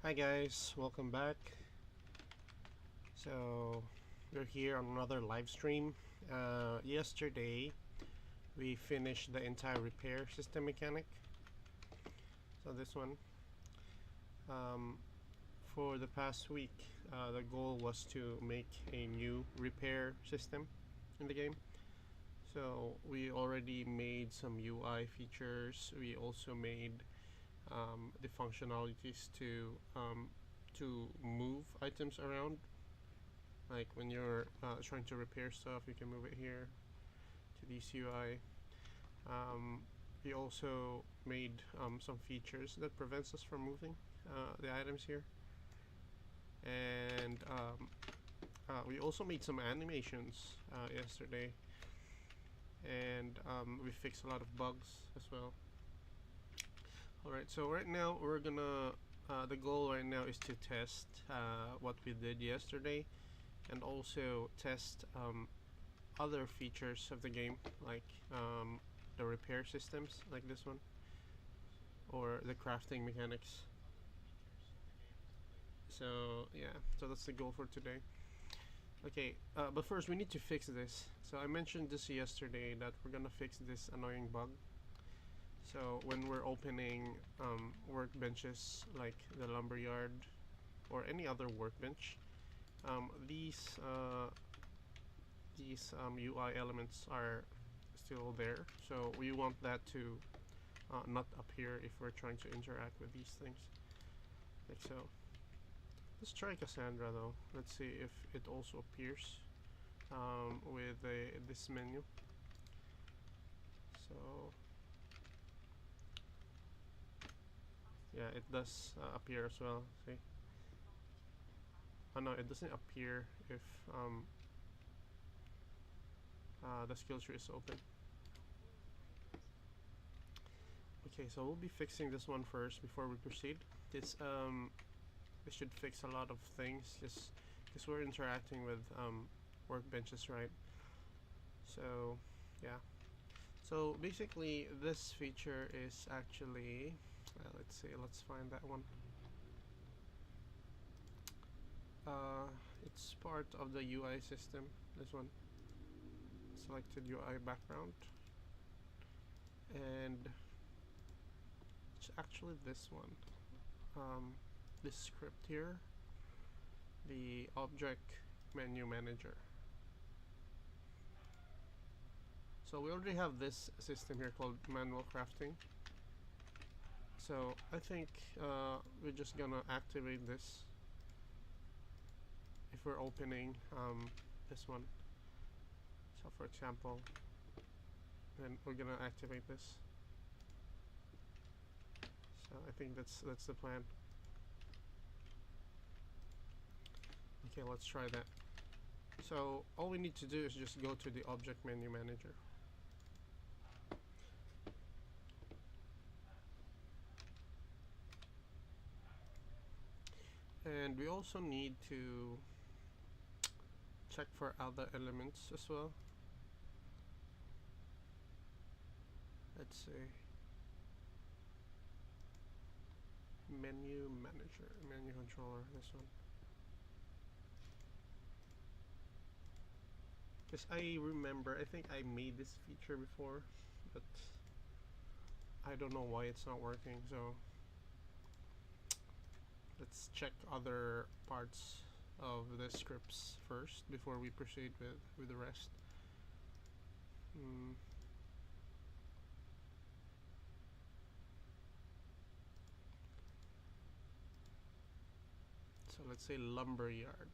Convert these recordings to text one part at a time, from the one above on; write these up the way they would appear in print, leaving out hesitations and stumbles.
Hi guys, welcome back. So we're here on another live stream. Yesterday we finished the entire repair system mechanic. So this one. Um, for the past week, the goal was to make a new repair system in the game. So we already made some UI features. We also made the functionalities to move items around. Like when you're trying to repair stuff, you can move it here to this UI. We also made some features that prevents us from moving the items here, and we also made some animations yesterday, and we fixed a lot of bugs as well. Alright, so right now we're gonna the goal right now is to test what we did yesterday, and also test other features of the game, like the repair systems like this one, or the crafting mechanics. So yeah, so that's the goal for today. Okay, but first we need to fix this. So I mentioned this yesterday that we're gonna fix this annoying bug. So when we're opening workbenches like the lumberyard or any other workbench, these UI elements are still there. So we want that to not appear if we're trying to interact with these things, like so. Let's try Cassandra though. Let's see if it also appears with this menu. So yeah, it does appear as well. See? Oh no, it doesn't appear if the skill tree is open. Okay, so we'll be fixing this one first before we proceed. This should fix a lot of things, just because we're interacting with workbenches, right? So yeah. So basically, this feature is actually let's see. Let's find that one. It's part of the UI system. This one, selected UI background, and it's actually this one. This script here, the object menu manager. So we already have this system here called manual crafting. So I think we're just gonna activate this if we're opening this one. So for example, then we're gonna activate this. So I think that's the plan. Okay, let's try that. So all we need to do is just go to the object menu manager. And we also need to check for other elements as well. Let's see. Menu manager, menu controller, this one. Because I remember, I think I made this feature before, but I don't know why it's not working, so let's check other parts of the scripts first before we proceed with the rest. So let's say lumberyard.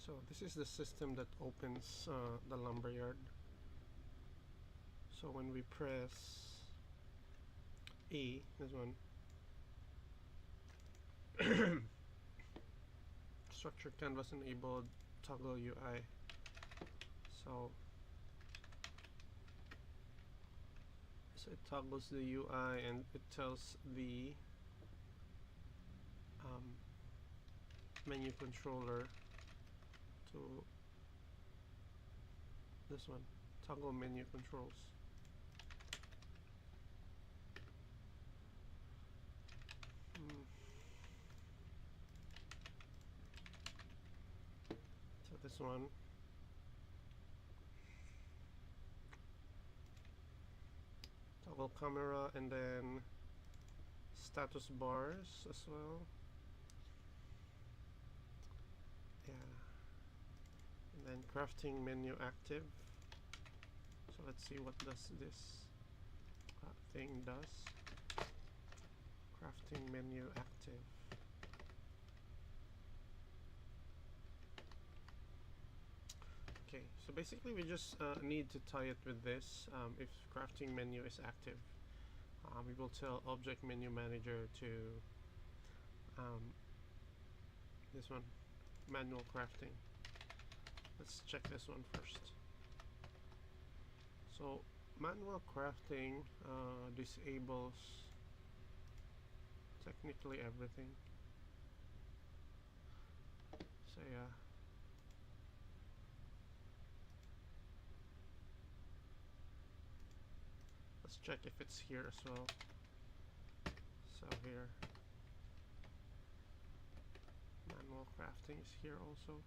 So this is the system that opens the lumberyard. So when we press A, this one, structure canvas enabled, toggle UI. So it toggles the UI and it tells the menu controller to this one. Toggle menu controls. So this one. Toggle camera, and then status bars as well. Yeah. And then crafting menu active. So let's see what does this thing does. Crafting menu active. Okay, so basically we just need to tie it with this. If crafting menu is active, we will tell object menu manager to this one, manual crafting. Let's check this one first. So manual crafting disables technically everything. So yeah. Let's check if it's here as well. So here, manual crafting is here also.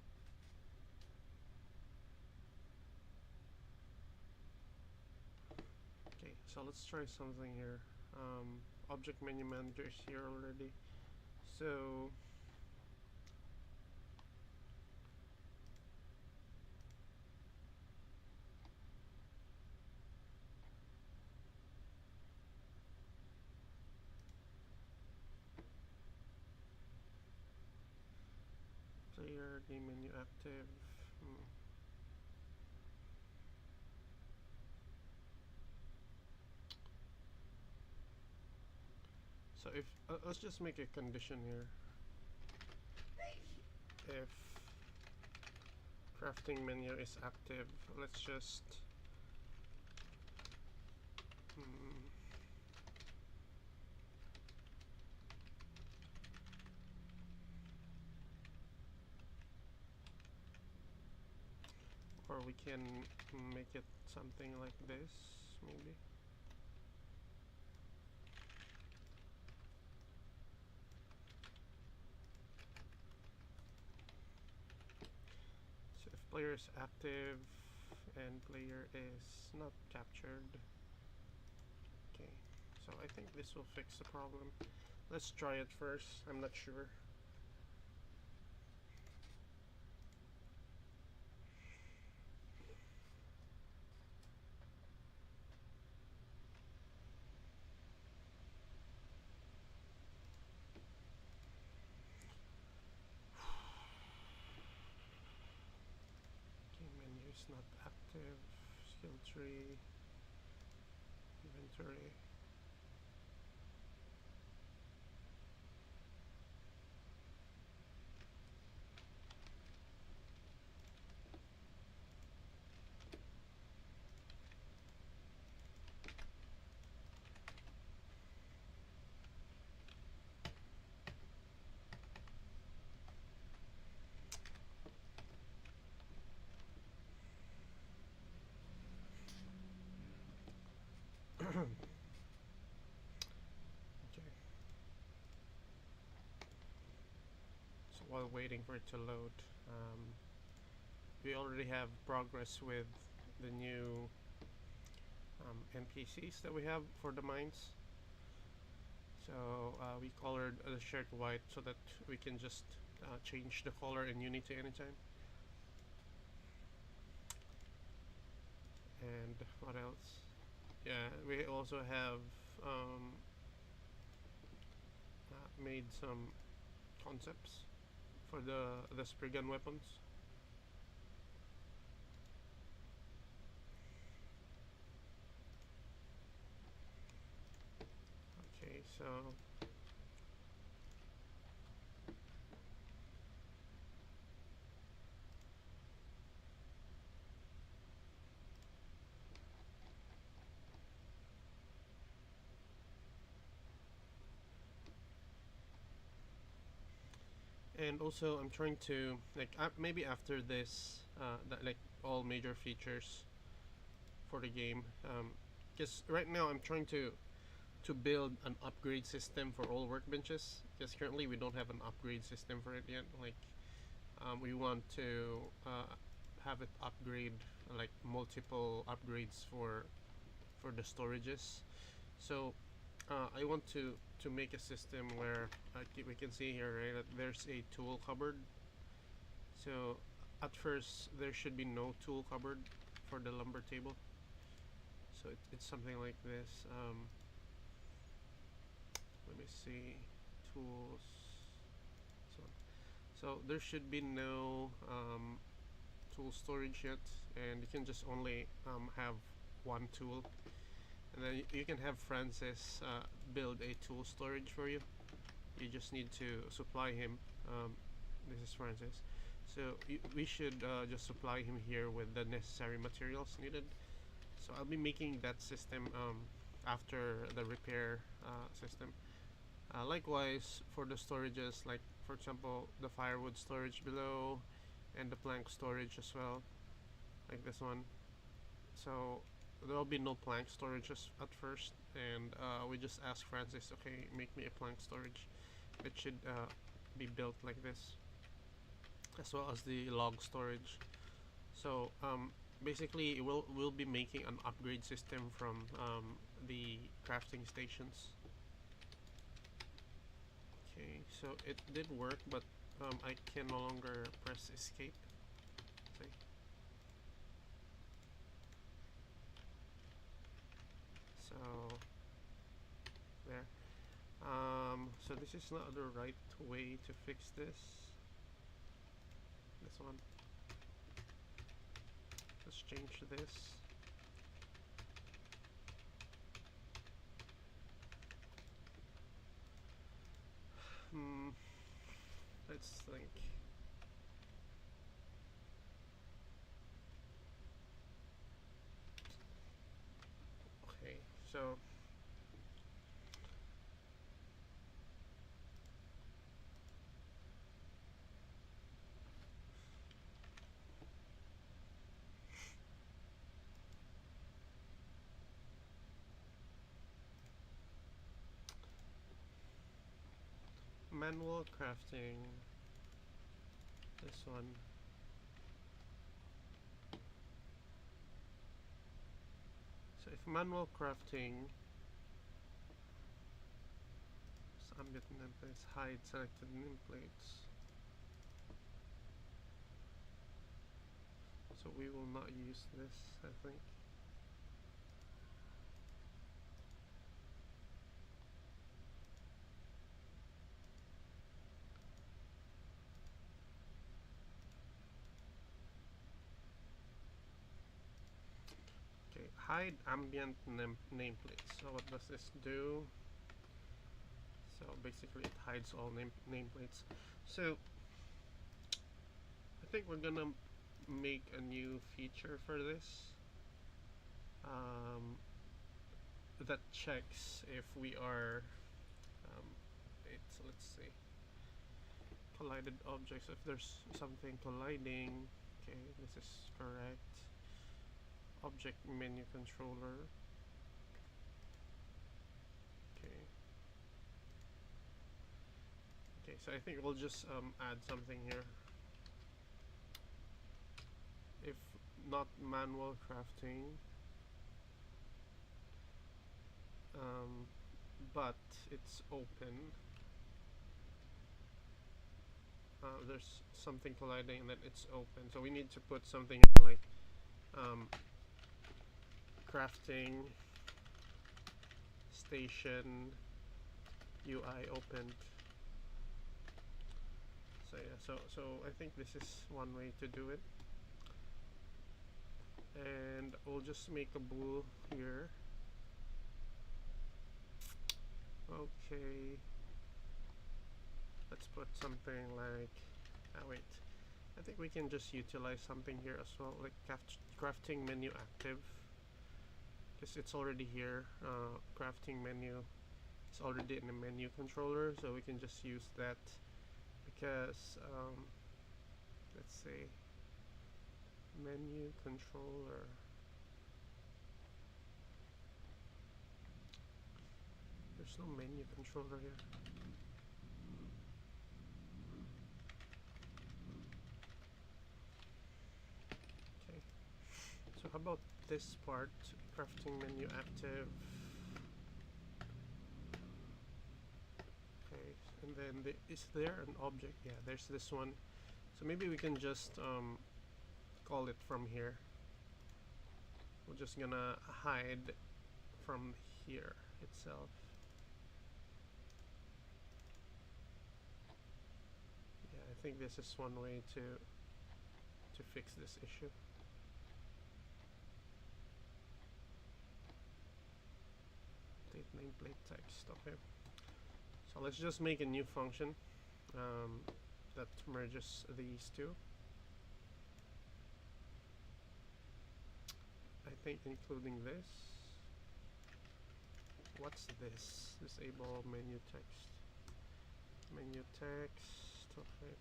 Okay, so let's try something here. Object menu manager is here already. So player game menu active. So if let's just make a condition here. If crafting menu is active, let's just or we can make it something like this, maybe. So if player is active and player is not captured. Okay, so I think this will fix the problem. Let's try it first, I'm not sure. Not active, skill tree, inventory. Okay. So while waiting for it to load, we already have progress with the new NPCs that we have for the mines. So we colored the shirt white so that we can just change the color in Unity anytime. And what else? Yeah, we also have made some concepts for the spray gun weapons. Okay, so and also I'm trying to like maybe after this like all major features for the game. Because right now I'm trying to build an upgrade system for all workbenches. Because currently we don't have an upgrade system for it yet. Like we want to have it upgrade, like multiple upgrades for the storages. So I want to make a system where we can see here, right, that there's a tool cupboard. So at first there should be no tool cupboard for the lumber table. So it's something like this. Let me see, tools. So there should be no tool storage yet, and you can just only have one tool, and then you can have Francis build a tool storage for you. You just need to supply him. This is Francis. So we should just supply him here with the necessary materials needed. So I'll be making that system after the repair system. Likewise for the storages, like for example the firewood storage below and the plank storage as well, like this one. So there will be no plank storages at first, and we just ask Francis, okay, make me a plank storage. It should be built like this, as well as the log storage. So basically we'll be making an upgrade system from the crafting stations. Okay, so it did work, but I can no longer press escape. See? So there. So this is not the right way to fix this. This one. Let's change this. Let's think. Okay, so manual crafting, this one. So if manual crafting, ambient nameplates, hide selected nameplates. So we will not use this, I think. Okay, hide ambient nameplates. So what does this do? So basically it hides all nameplates. So I think we're gonna make a new feature for this that checks if we are let's see, collided objects, if there's something colliding. Okay, this is correct. Object menu controller. Okay. Okay, so I think we'll just add something here. If not manual crafting, but it's open, there's something colliding and then it's open, so we need to put something like crafting station UI opened. So yeah, so I think this is one way to do it, and we'll just make a bool here. Okay, let's put something like, wait, I think we can just utilize something here as well, like crafting menu active, because it's already here. Crafting menu is already in the menu controller, so we can just use that, because let's say menu controller, There's no menu controller here. Okay. So how about this part? Crafting menu active. Okay. And then is there an object? Yeah, there's this one. So maybe we can just call it from here. We're just gonna hide from here itself. Yeah, I think this is one way to fix this issue. Update nameplate text. Okay. So let's just make a new function that merges these two. I think including this. What's this? Disable menu text. Menu text. Okay.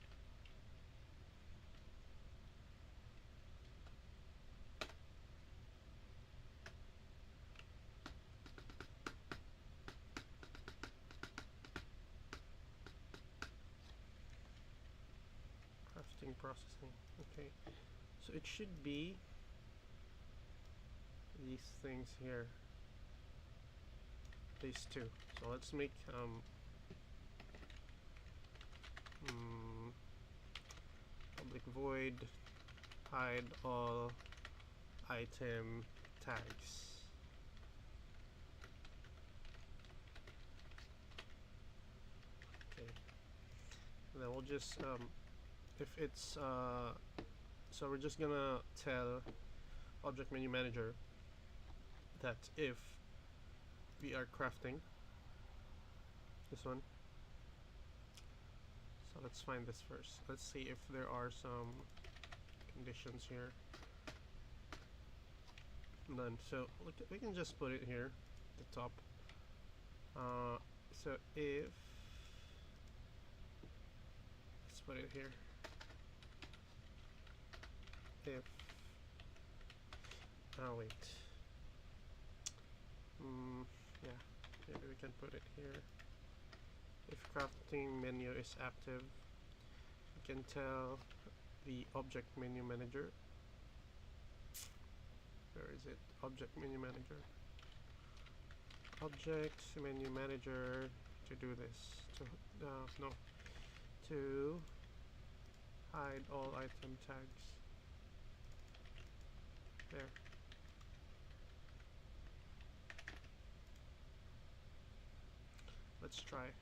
Crafting processing. Okay. So it should be these things here. These two. So let's make public void hide all item tags. Okay. And then we'll just if it's so we're just gonna tell object menu manager that if we are crafting this one. So let's find this first. Let's see if there are some conditions here. None. So look, we can just put it here at the top. So if let's put it here. If wait. Yeah, maybe we can put it here. If crafting menu is active, we can tell the object menu manager. Where is it? Object menu manager. Object menu manager to do this. To hide all item tags. There. Let's try.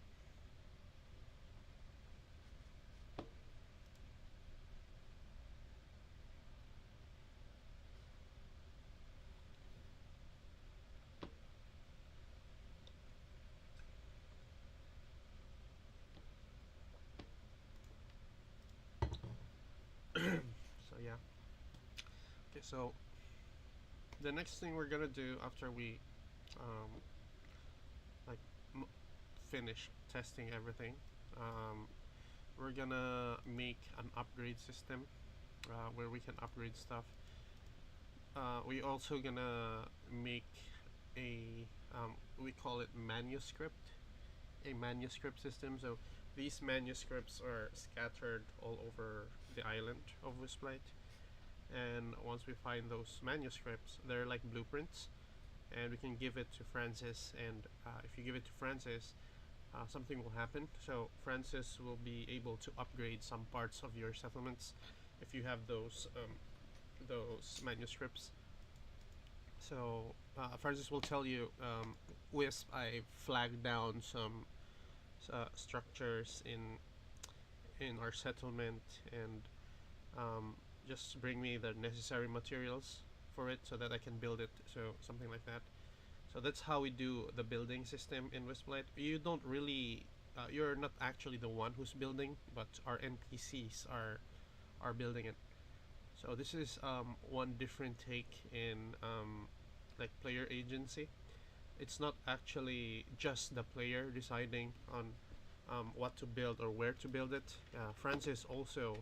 So yeah. Okay, so the next thing we're gonna do after we like finish testing everything, we're gonna make an upgrade system where we can upgrade stuff. We also gonna make a we call it a manuscript system. So these manuscripts are scattered all over the island of Wisplight, and once we find those manuscripts, they're like blueprints, and we can give it to Francis, and if you give it to Francis, something will happen. So Francis will be able to upgrade some parts of your settlements if you have those manuscripts. So Francis will tell you, Wisp, I flagged down some structures in our settlement, and just bring me the necessary materials for it so that I can build it. So something like that. So that's how we do the building system in Wisplight. You don't really, you're not actually the one who's building, but our NPCs are building it. So this is one different take in like player agency. It's not actually just the player deciding on what to build or where to build it. Francis also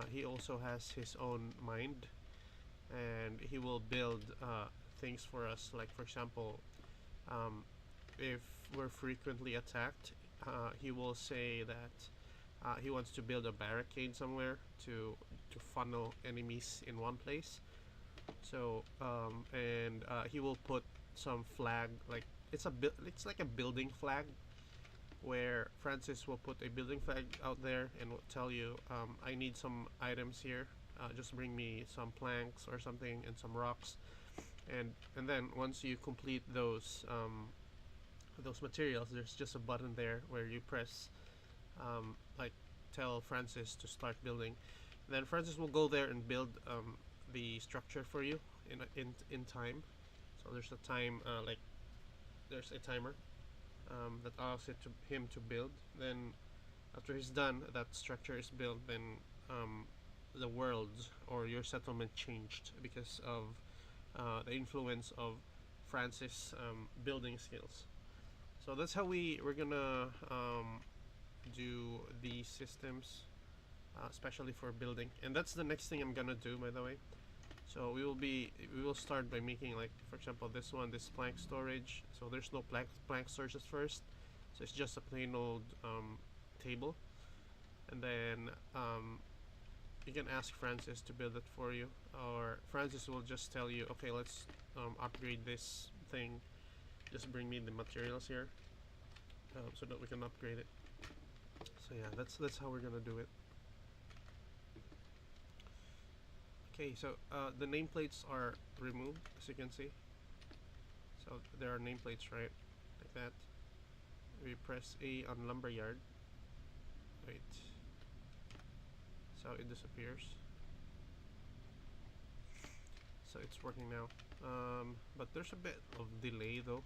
he also has his own mind, and he will build things for us. Like for example, if we're frequently attacked, he will say that he wants to build a barricade somewhere to funnel enemies in one place. So and he will put some flag, like it's like a building flag, where Francis will put a building flag out there and will tell you, I need some items here. Just bring me some planks or something and some rocks, and then once you complete those materials, there's just a button there where you press, like, tell Francis to start building. And then Francis will go there and build the structure for you in time. So there's a time, like there's a timer that allows him to build. Then after he's done, that structure is built, then the world or your settlement changed because of the influence of Francis' building skills. So that's how we're gonna do these systems, especially for building. And that's the next thing I'm gonna do, by the way. So we will start by making, like, for example, this plank storage. So there's no plank storage at first, so it's just a plain old table. And then you can ask Francis to build it for you, or Francis will just tell you, okay, let's upgrade this thing. Just bring me the materials here, so that we can upgrade it. So yeah, that's how we're gonna do it. Okay, so the nameplates are removed, as you can see. So there are nameplates, right? Like that. We press A on lumberyard. Wait. So it disappears. So it's working now. But there's a bit of delay though.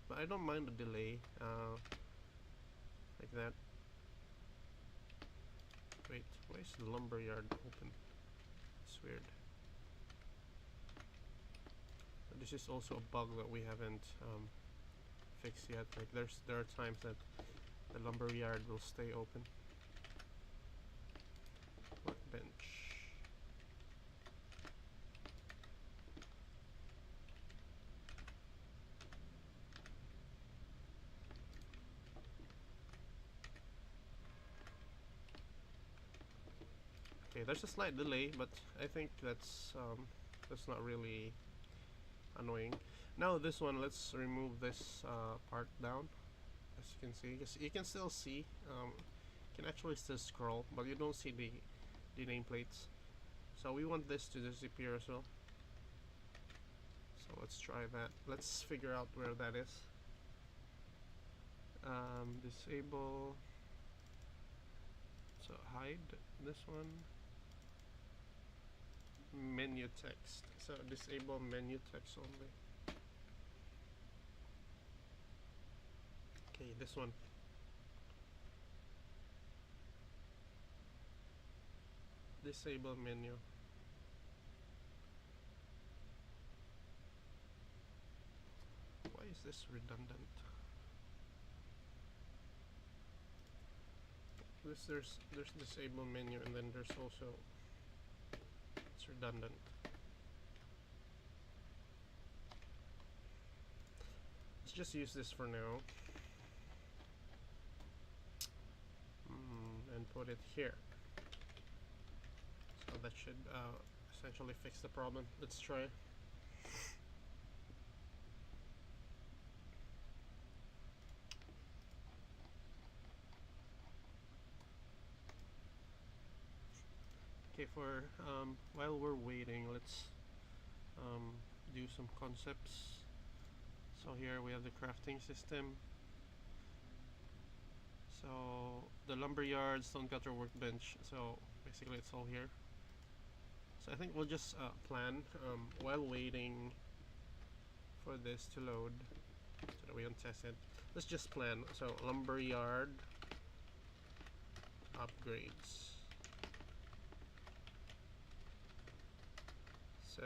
But I don't mind the delay. Like that. Wait, why is the lumberyard open? It's weird. But this is also a bug that we haven't fixed yet. Like there are times that the lumberyard will stay open. Workbench. Okay, there's a slight delay, but I think that's not really annoying. Now this one, let's remove this part down. As you can see, you can still see, you can actually still scroll, but you don't see the nameplates. So we want this to disappear as well. So let's try that. Let's figure out where that is. Disable. So hide this one. Menu text. So disable menu text only. Okay, this one. Disable menu. Why is this redundant? There's disable menu, and then there's also, it's redundant. Let's just use this for now. And put it here. So that should essentially fix the problem. Let's try. Okay, for while we're waiting, let's do some concepts. So here we have the crafting system. So the lumberyard, stone cutter, workbench. So basically it's all here. So I think we'll just plan while waiting for this to load, so that we can test it. Let's just plan. So lumberyard upgrades. So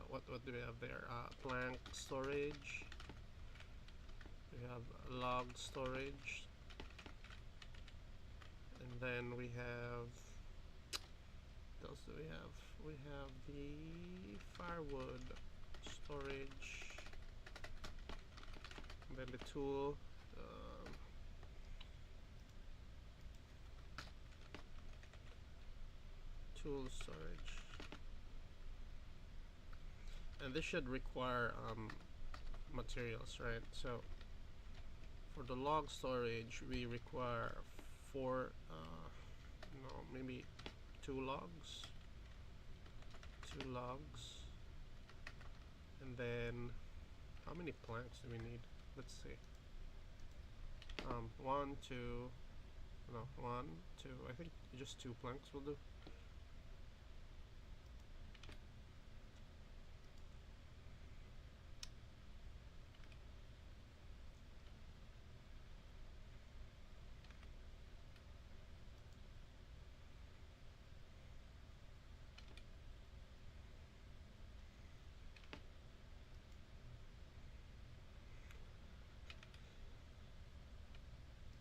what do we have there? Plank storage. We have log storage, and then we have, what else do we have? We have the firewood storage, then the tool, tool storage, and this should require materials, right? So for the log storage, we require four, no, maybe two logs, and then how many planks do we need? Let's see. One, two, no, one, two. I think just 2 planks will do.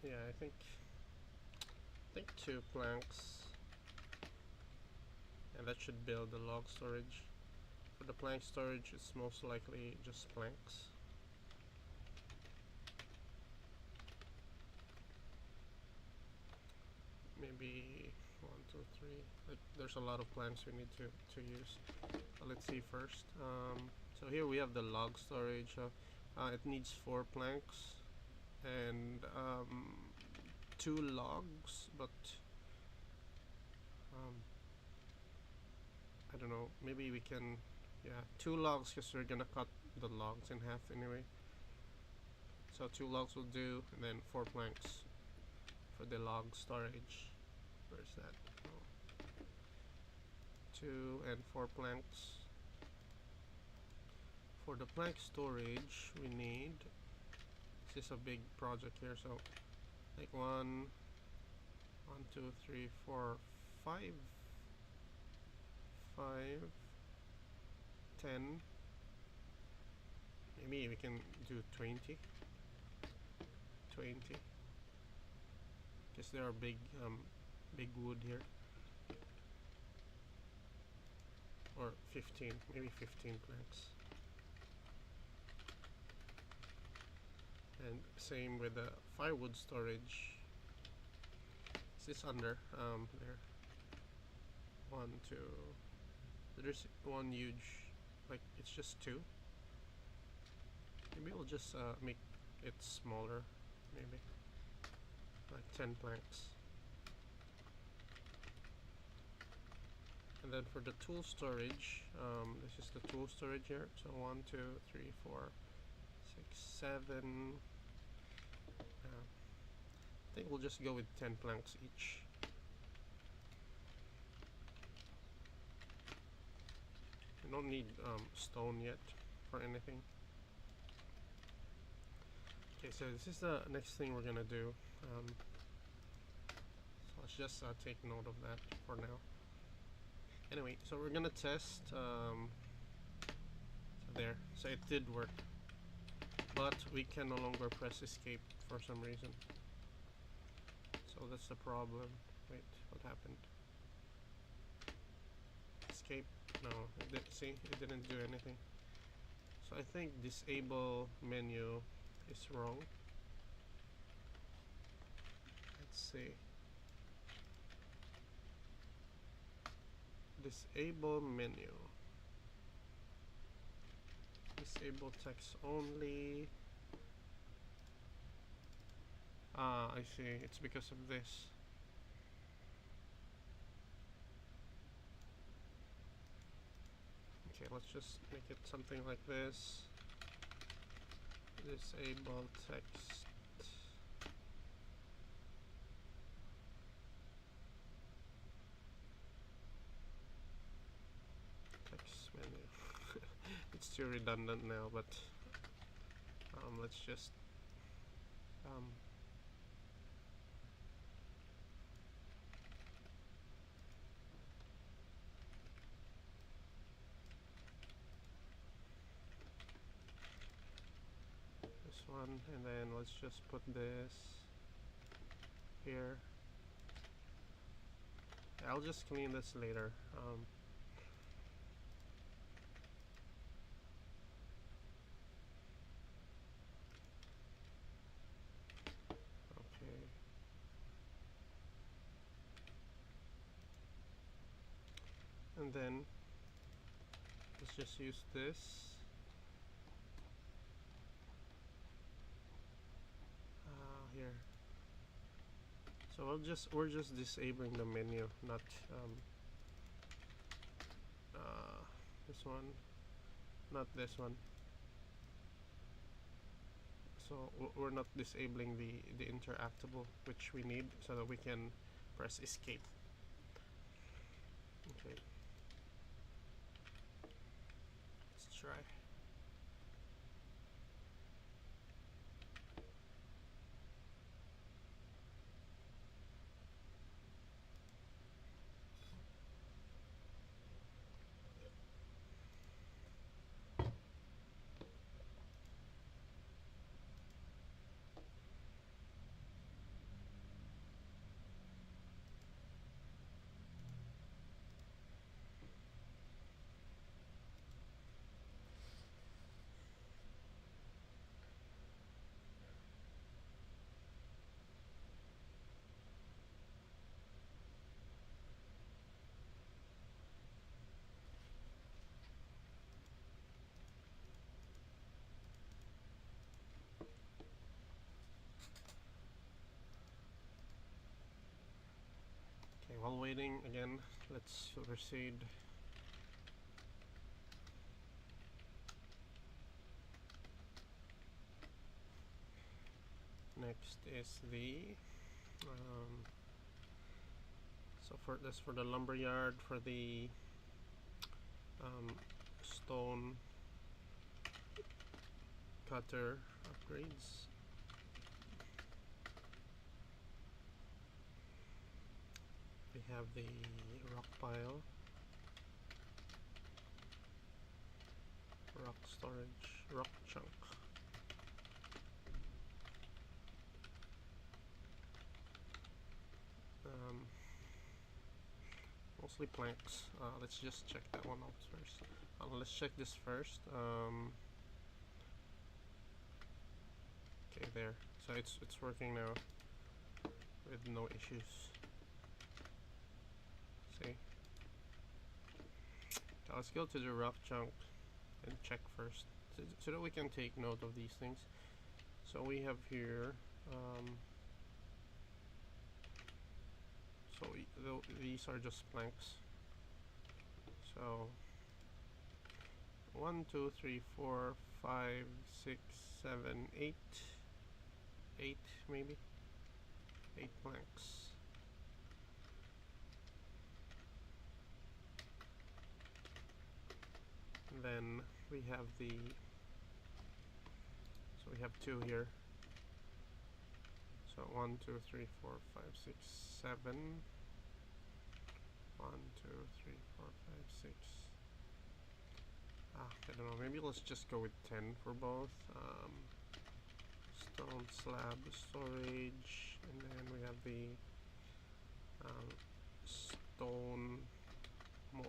Yeah, I think 2 planks, and that should build the log storage. For the plank storage, it's most likely just planks. Maybe 1, 2, 3. Like, there's a lot of planks we need to use. Let's see first. So here we have the log storage. It needs 4 planks and 2 logs, but I don't know, maybe we can, yeah, 2 logs, because we're gonna cut the logs in half anyway. So 2 logs will do, and then 4 planks for the log storage. Where's that? Oh. 2 and 4 planks. For the plank storage, we need, this is a big project here, so like 1, 2, 3, 4, 5, 10. Maybe we can do 20, because there are big wood here. Or 15, maybe 15 planks. And same with the firewood storage. Is this under there? 1, 2. There's one huge, like, it's just 2. Maybe we'll just make it smaller, maybe like 10 planks. And then for the tool storage, this is the tool storage here. So 1, 2, 3, 4, 6, 7. I think we'll just go with 10 planks each. We don't need stone yet for anything. Okay, so this is the next thing we're gonna do. So let's just take note of that for now. Anyway, so we're gonna test there. So it did work, but we can no longer press escape for some reason. So that's the problem. Wait, what happened? Escape? No, see, it didn't do anything. So I think disable menu is wrong. Let's see. Disable menu. Disable text only. Ah, I see. It's because of this. Okay, let's just make it something like this. Disable text. Text menu. It's too redundant now, but let's just one, and then let's just put this here. I'll just clean this later. and then let's just use this. Here. So we're just disabling the menu, not this one, not this one. So we're not disabling the interactable, which we need so that we can press escape. Okay. Let's try. Okay, while waiting again, let's proceed. Next is the so for this, for the lumberyard, for the stone cutter upgrades. We have the rock pile, rock storage, rock chunk. Mostly planks. Let's just check that one out first. Let's check this first. Okay, there. So it's working now with no issues. See. Now let's go to the rough chunk and check first, so that we can take note of these things. So we have here. So these are just planks. So 1, 2, 3, 4, 5, 6, 7, 8, 8 maybe, 8 planks. And then we have the, so we have 2 here. So 1, 2, 3, 4, 5, 6, 7. 1, 2, 3, 4, 5, 6. I don't know, maybe let's just go with 10 for both. Stone slab storage, and then we have the stone mold.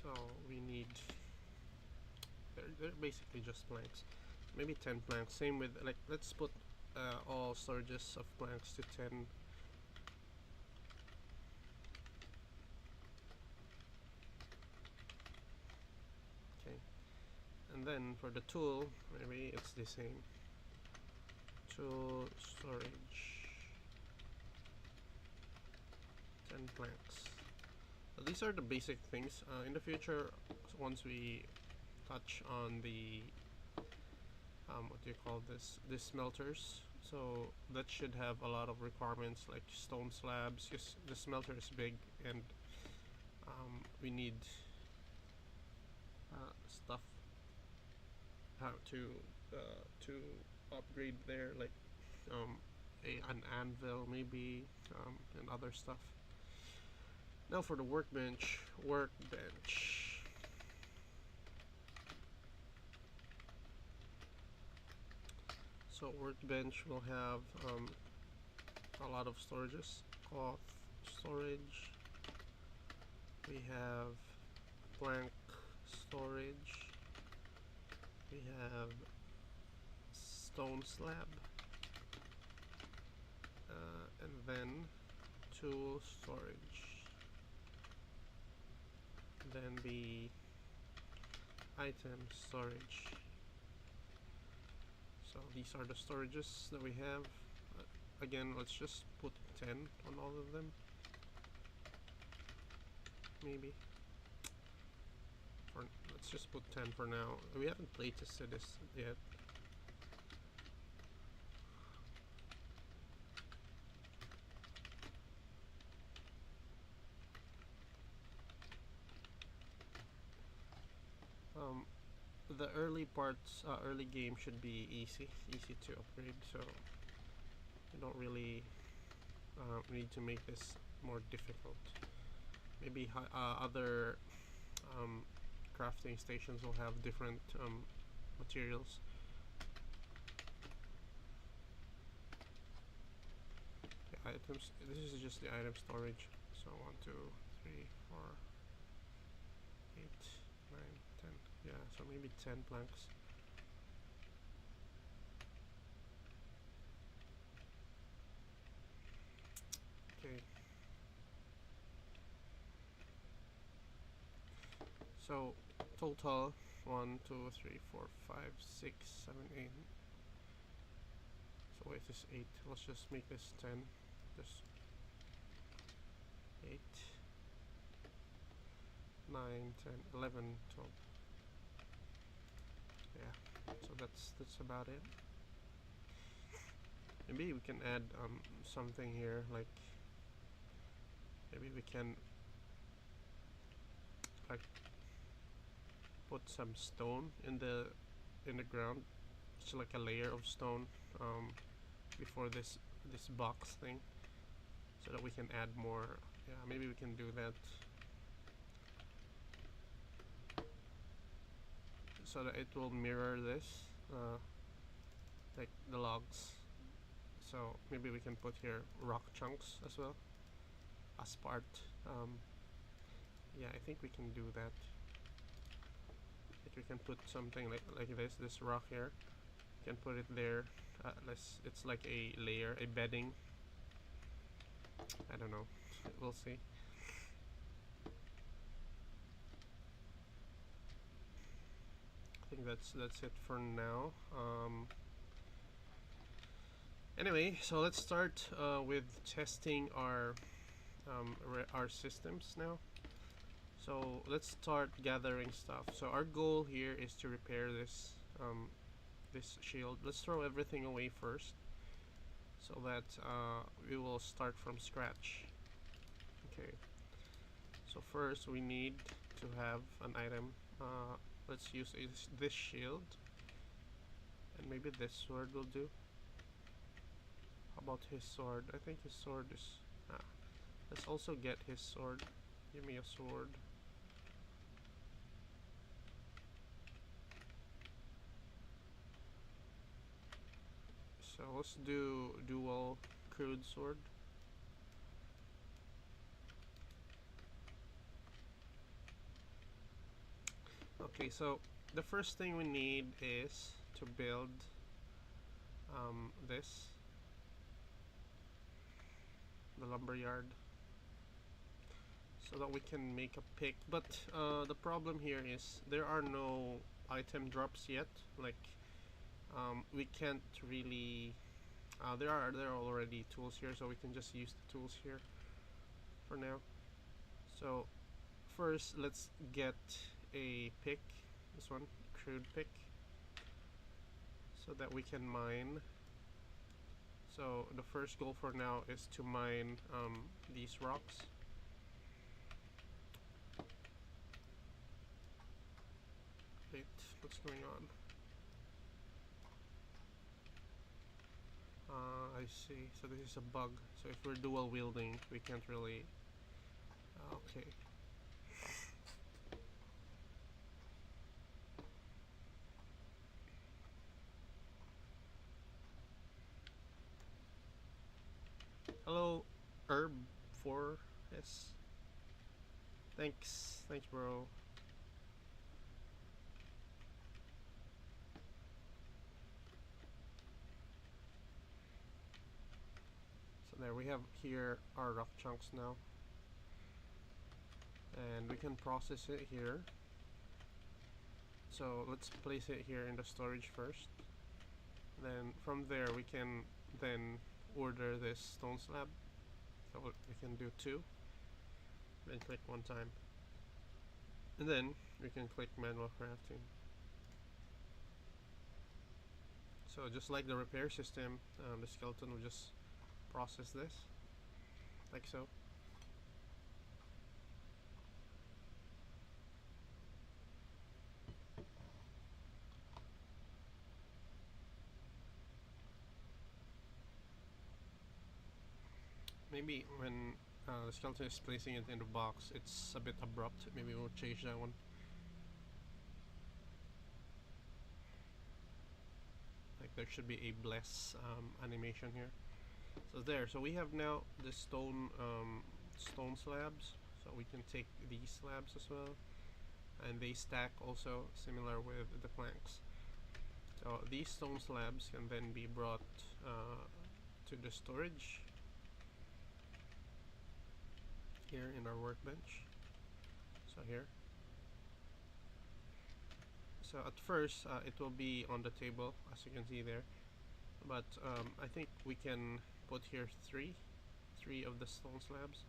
So we need, they're basically just planks, maybe 10 planks. Same with, like, let's put all storages of planks to 10. Okay, and then for the tool, maybe it's the same. Tool storage, 10 planks. So these are the basic things. In the future, once we touch on the what do you call this, the smelters, so that should have a lot of requirements like stone slabs, because the smelter is big, and we need stuff to upgrade there, like an anvil maybe, and other stuff. Now for the workbench. So workbench will have a lot of storages. Cloth storage. We have plank storage. We have stone slab, and then tool storage, then the item storage. So these are the storages that we have. Again, let's just put 10 on all of them, maybe. Let's just put 10 for now. We haven't played tested this yet. The early parts, early game should be easy to upgrade, so you don't really need to make this more difficult. Maybe other crafting stations will have different materials. The items, this is just the item storage. So 1, 2, 3, 4, 8, 9, 10. Yeah, so maybe 10 planks. Okay. So total 1, 2, 3, 4, 5, 6, 7, 8. So wait, this 8. Let's just make this 10. Just 8, 9, 10, 11, 12. Yeah, so that's about it. Maybe we can add something here, like maybe we can like put some stone in the ground, just like a layer of stone before this box thing, so that we can add more. Yeah, maybe we can do that, so that it will mirror this, like the logs. So maybe we can put here rock chunks as well as part. Yeah, I think we can do that. Like we can put something like this rock here. You can put it there. It's like a layer, a bedding. I don't know. We'll see. I think that's it for now. Anyway, so let's start with testing our systems now. So let's start gathering stuff. So our goal here is to repair this this shield. Let's throw everything away first, so that we will start from scratch. Okay. So first we need to have an item. Let's use this shield, and maybe this sword will do. How about his sword? I think his sword is... let's also get his sword. Give me a sword. So let's do dual crude sword. Okay, so the first thing we need is to build this, the lumberyard, so that we can make a pick. But the problem here is there are no item drops yet. Like we can't really. There are already tools here, so we can just use the tools here for now. So first, let's get a pick. This one, crude pick, so that we can mine. So the first goal for now is to mine these rocks. Wait, what's going on? I see. So this is a bug. So if we're dual wielding, we can't really... okay. Hello, Herb 4S. Thanks, bro. there, we have here our rock chunks now, and we can process it here. So let's place it here in the storage first. Then from there we can then order this stone slab. So we can do 2, then click 1 time, and then we can click manual crafting. So just like the repair system, the skeleton will just process this like so. Maybe when the skeleton is placing it in the box, it's a bit abrupt. Maybe we'll change that one. Like there should be a bless animation here. So there. So we have now the stone slabs. So we can take these slabs as well, and they stack also similar with the planks. So these stone slabs can then be brought to the storage here in our workbench. So here. So at first it will be on the table, as you can see there, but I think we can put here three of the stone slabs.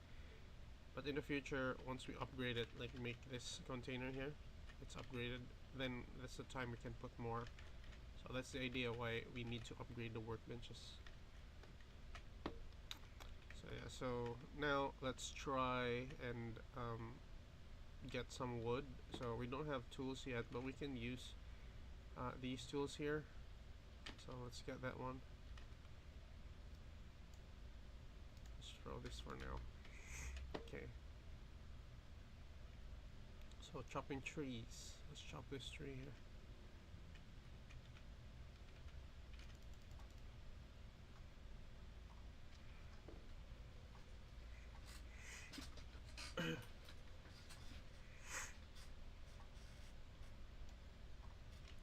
But in the future, once we upgrade it, like make this container here, it's upgraded, then that's the time we can put more. So that's the idea why we need to upgrade the workbenches. So yeah, so now let's try and get some wood. So we don't have tools yet, but we can use these tools here. So let's get that one. Let's throw this for now. Okay. So chopping trees. Let's chop this tree here.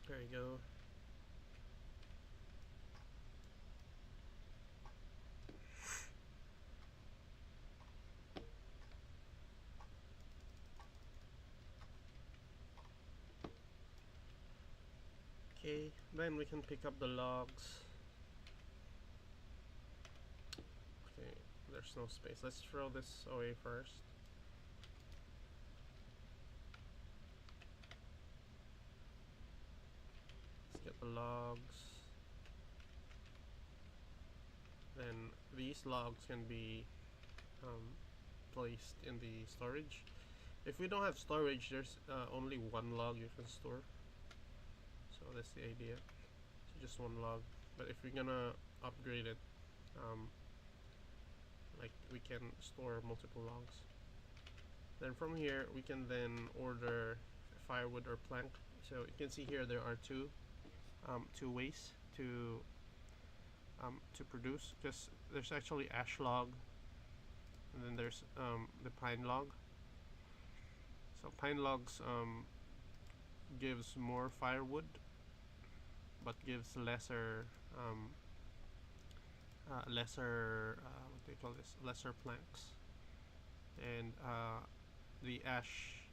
There you go. Okay, then we can pick up the logs. Okay, there's no space. Let's throw this away first. Let's get the logs. Then these logs can be placed in the storage. If we don't have storage, there's only 1 log you can store. So that's the idea. So just 1 log. But if we're gonna upgrade it, like we can store multiple logs. Then from here we can then order firewood or plank. So you can see here there are two ways to produce, because there's actually ash log, and then there's the pine log. So pine logs gives more firewood, but gives lesser what do you call this? Lesser planks. And the ash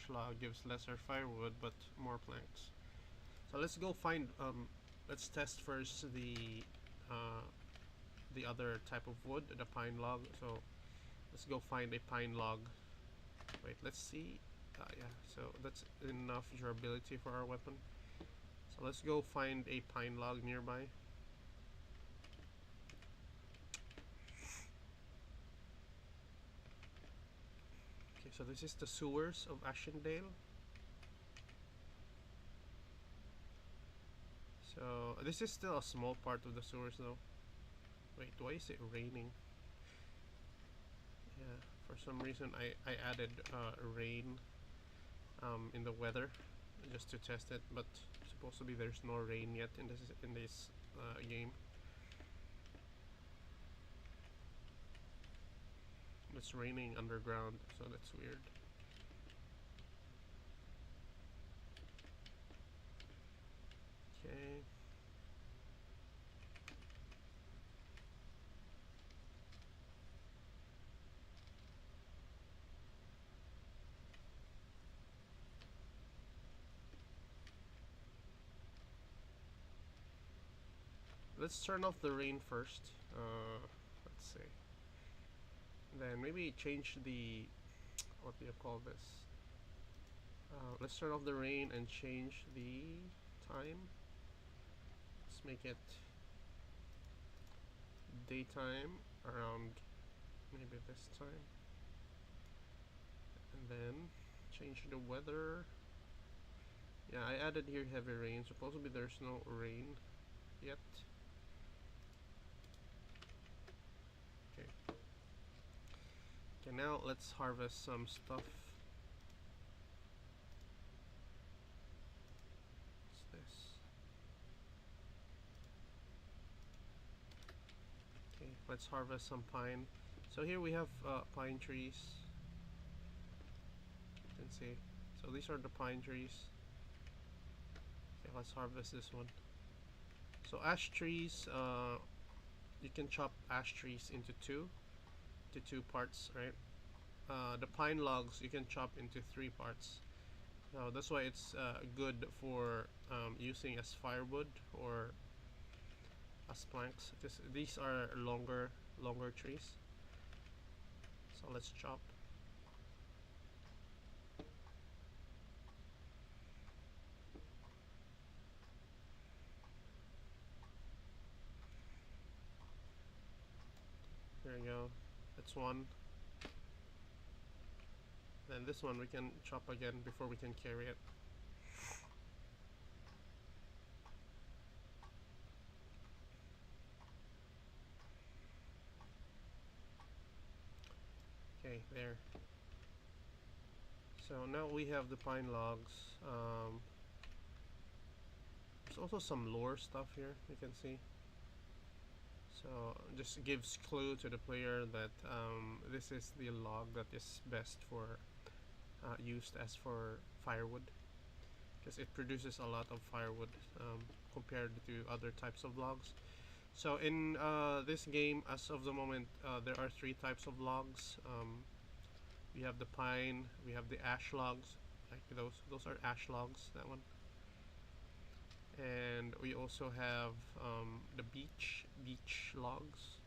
log gives lesser firewood but more planks. So let's go find. Let's test first the other type of wood, the pine log. So let's go find a pine log. Wait, let's see. Yeah, so that's enough durability for our weapon. So let's go find a pine log nearby. Okay, so this is the sewers of Ashendale. So this is still a small part of the sewers though. Wait, why is it raining? Yeah, for some reason I added rain in the weather just to test it, but supposedly there's no rain yet in this game. It's raining underground, so that's weird. Okay. let's turn off the rain first. Let's see. Then maybe change the, what do you call this? Let's turn off the rain and change the time. Let's make it daytime around maybe this time. And then change the weather. Yeah, I added here heavy rain. Supposedly there's no rain yet. Okay. Okay, now let's harvest some stuff. What's this? Okay, let's harvest some pine. So here we have pine trees. You can see. So these are the pine trees. Okay, let's harvest this one. So ash trees, you can chop ash trees into two parts, right? The pine logs you can chop into 3 parts. So that's why it's good for using as firewood or as planks. These are longer trees. So let's chop. There you go. That's one. Then this one we can chop again before we can carry it. Okay, there. So now we have the pine logs. There's also some lore stuff here, you can see. So just gives clue to the player that this is the log that is best for used as for firewood, because it produces a lot of firewood compared to other types of logs. So in this game, as of the moment, there are 3 types of logs. We have the pine, we have the ash logs, like those are ash logs, that one. And we also have the beech logs,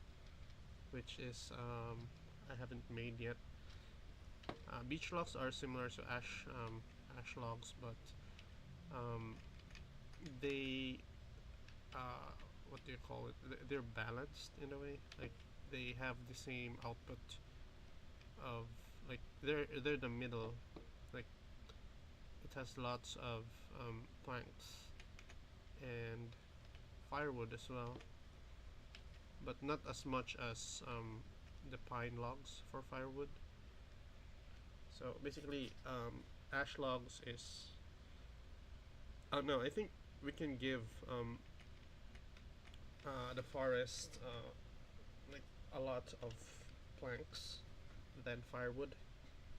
which is I haven't made yet. Beech logs are similar to ash logs, but they what do you call it? They're balanced in a way. Like they have the same output of, like they're the middle. Like it has lots of planks and firewood as well, but not as much as the pine logs for firewood. So basically, ash logs is. Oh no, I think we can give the forest like a lot of planks than firewood,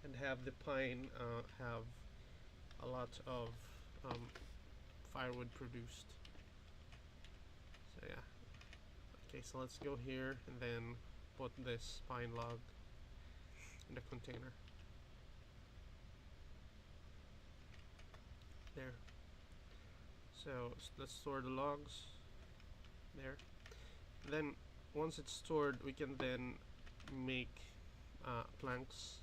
and have the pine have a lot of firewood produced. So yeah. Okay, so let's go here and then put this pine log in the container. There. So let's store the logs there. Then once it's stored, we can then make planks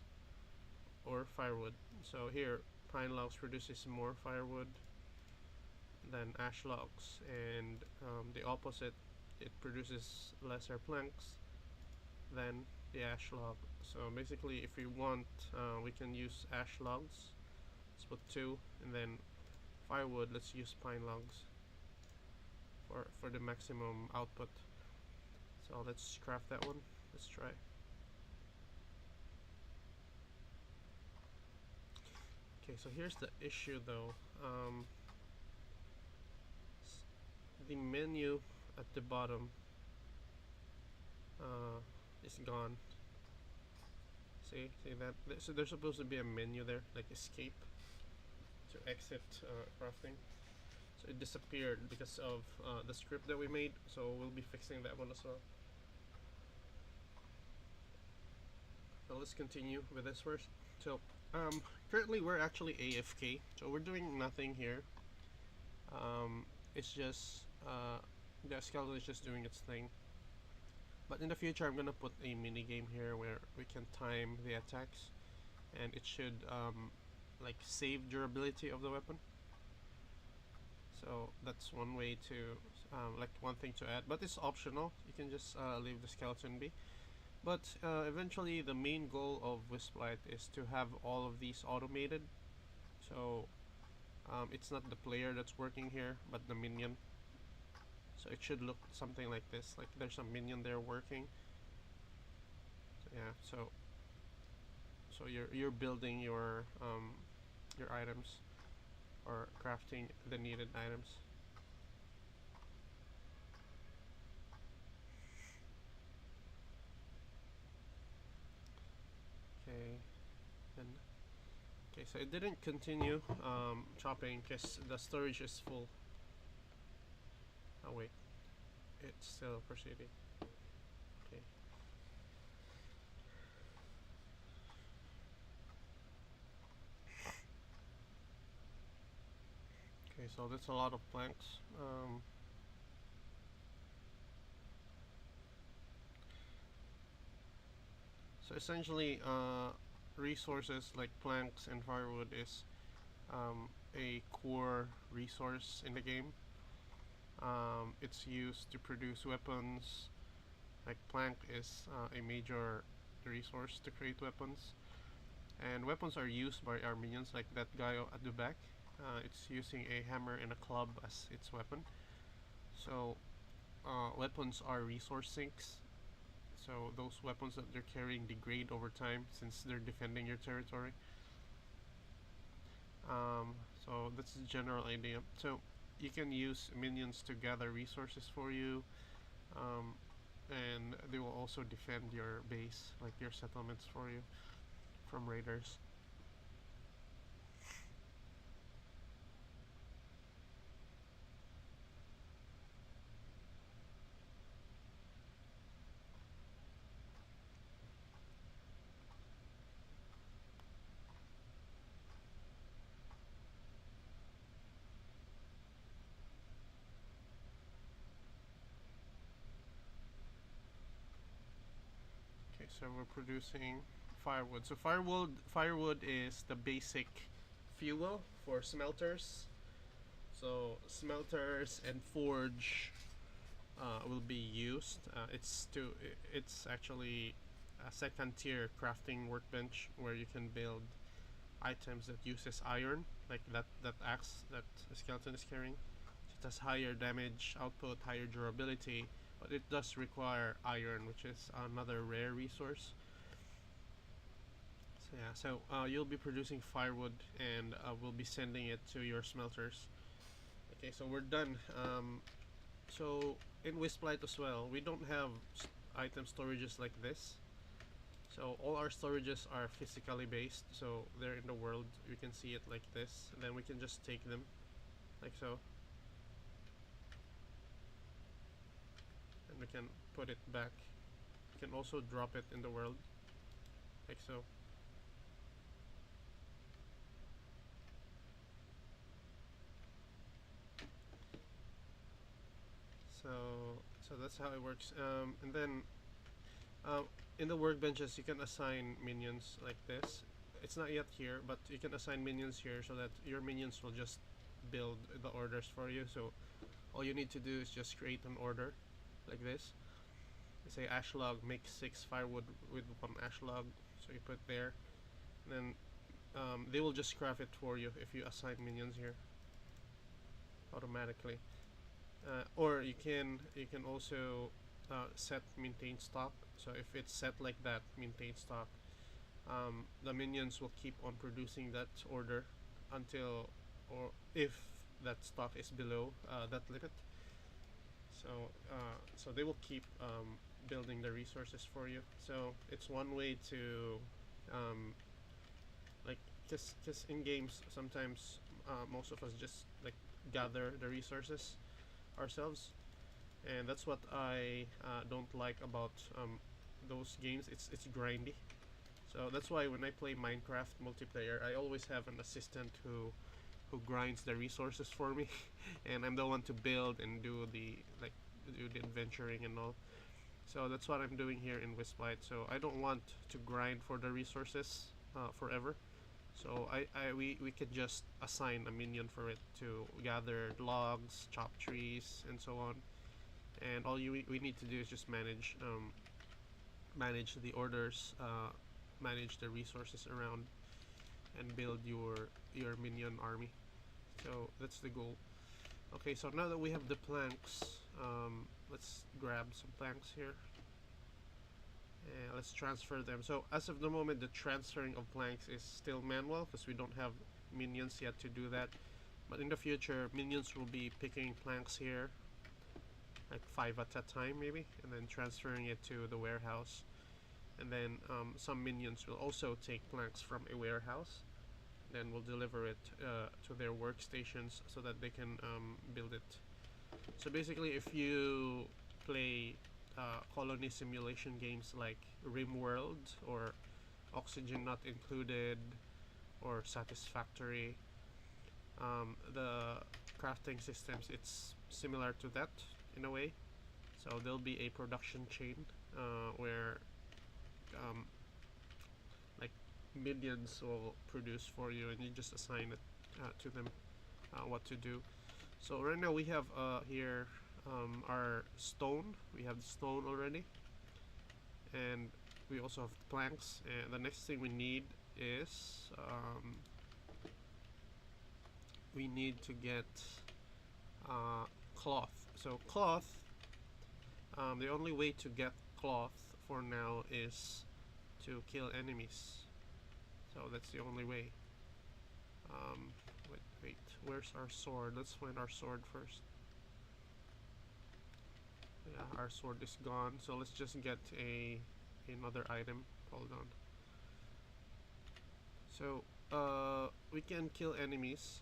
or firewood. So here, pine logs produces more firewood than ash logs, and the opposite, it produces lesser planks than the ash log. So basically, if we want, we can use ash logs. Let's put 2, and then firewood, let's use pine logs for the maximum output. So let's craft that one. Let's try. Okay, so here's the issue though. The menu at the bottom is gone. See that? So there's supposed to be a menu there, like escape to exit crafting. So it disappeared because of the script that we made. So we'll be fixing that one as well. So let's continue with this first. So currently we're actually AFK, so we're doing nothing here. It's just The skeleton is just doing its thing. But in the future, I'm gonna put a mini game here where we can time the attacks, and it should like save durability of the weapon. So that's one way to like one thing to add, but it's optional. You can just leave the skeleton be. But eventually, the main goal of Wisplight is to have all of these automated. So it's not the player that's working here, but the minion. So it should look something like this. Like there's a minion there working. So yeah. So you're building your items or crafting the needed items. Okay. And okay, so it didn't continue chopping because the storage is full. Oh wait, it's still proceeding. Okay. Okay, so that's a lot of planks. So essentially, resources like planks and firewood is a core resource in the game. It's used to produce weapons. Like plank is a major resource to create weapons, and weapons are used by our minions. Like that guy at the back, it's using a hammer and a club as its weapon. So weapons are resource sinks. So those weapons that they're carrying degrade over time since they're defending your territory. So that's the general idea. So you can use minions to gather resources for you, um, and they will also defend your base, like your settlements for you from raiders. Okay, so we're producing firewood. So firewood is the basic fuel for smelters. So smelters and forge will be used. It's actually a second tier crafting workbench where you can build items that uses iron, like that axe that the skeleton is carrying. It has higher damage output, higher durability, but it does require iron, which is another rare resource. So yeah, so you'll be producing firewood, and we'll be sending it to your smelters. Okay, so we're done. So in Wisplight as well, we don't have item storages like this. So all our storages are physically based, so they're in the world. You can see it like this, and then we can just take them, like so. And we can put it back. We can also drop it in the world, like so. So, so that's how it works. And then uh, in the workbenches, you can assign minions like this. It's not yet here, but you can assign minions here so that your minions will just build the orders for you. So all you need to do is just create an order like this. Say ash log, make 6 firewood with 1 ash log. So you put there, and then they will just craft it for you if you assign minions here automatically. Or you can also set maintain stock. So if it's set like that, maintain stock, the minions will keep on producing that order until, or if that stock is below that limit. So so they will keep building the resources for you. So it's one way to like because in games sometimes most of us just like gather the resources ourselves, and that's what I don't like about those games. It's grindy. So that's why when I play Minecraft multiplayer, I always have an assistant who grinds the resources for me, and I'm the one to build and do the like do the adventuring and all. So that's what I'm doing here in Wisplight. So I don't want to grind for the resources forever. So we could just assign a minion for it to gather logs, chop trees, and so on. And all we need to do is just manage the orders, manage the resources around, and build your minion army. So that's the goal. Okay, so now that we have the planks, let's grab some planks here. And let's transfer them. So as of the moment, the transferring of planks is still manual because we don't have minions yet to do that. But in the future, minions will be picking planks here, like 5 at a time maybe, and then transferring it to the warehouse. And then some minions will also take planks from a warehouse, then we'll deliver it to their workstations so that they can build it. So basically, if you play colony simulation games like RimWorld or Oxygen Not Included or Satisfactory, the crafting systems, it's similar to that in a way. So there'll be a production chain where like minions will produce for you, and you just assign it to them what to do. So right now we have here our stone. We have the stone already, and we also have planks. And the next thing we need is we need to get cloth. So cloth, the only way to get cloth for now is to kill enemies. So that's the only way. Wait, where's our sword? Let's find our sword first. Yeah, our sword is gone, so let's just get another item. Hold on. So we can kill enemies,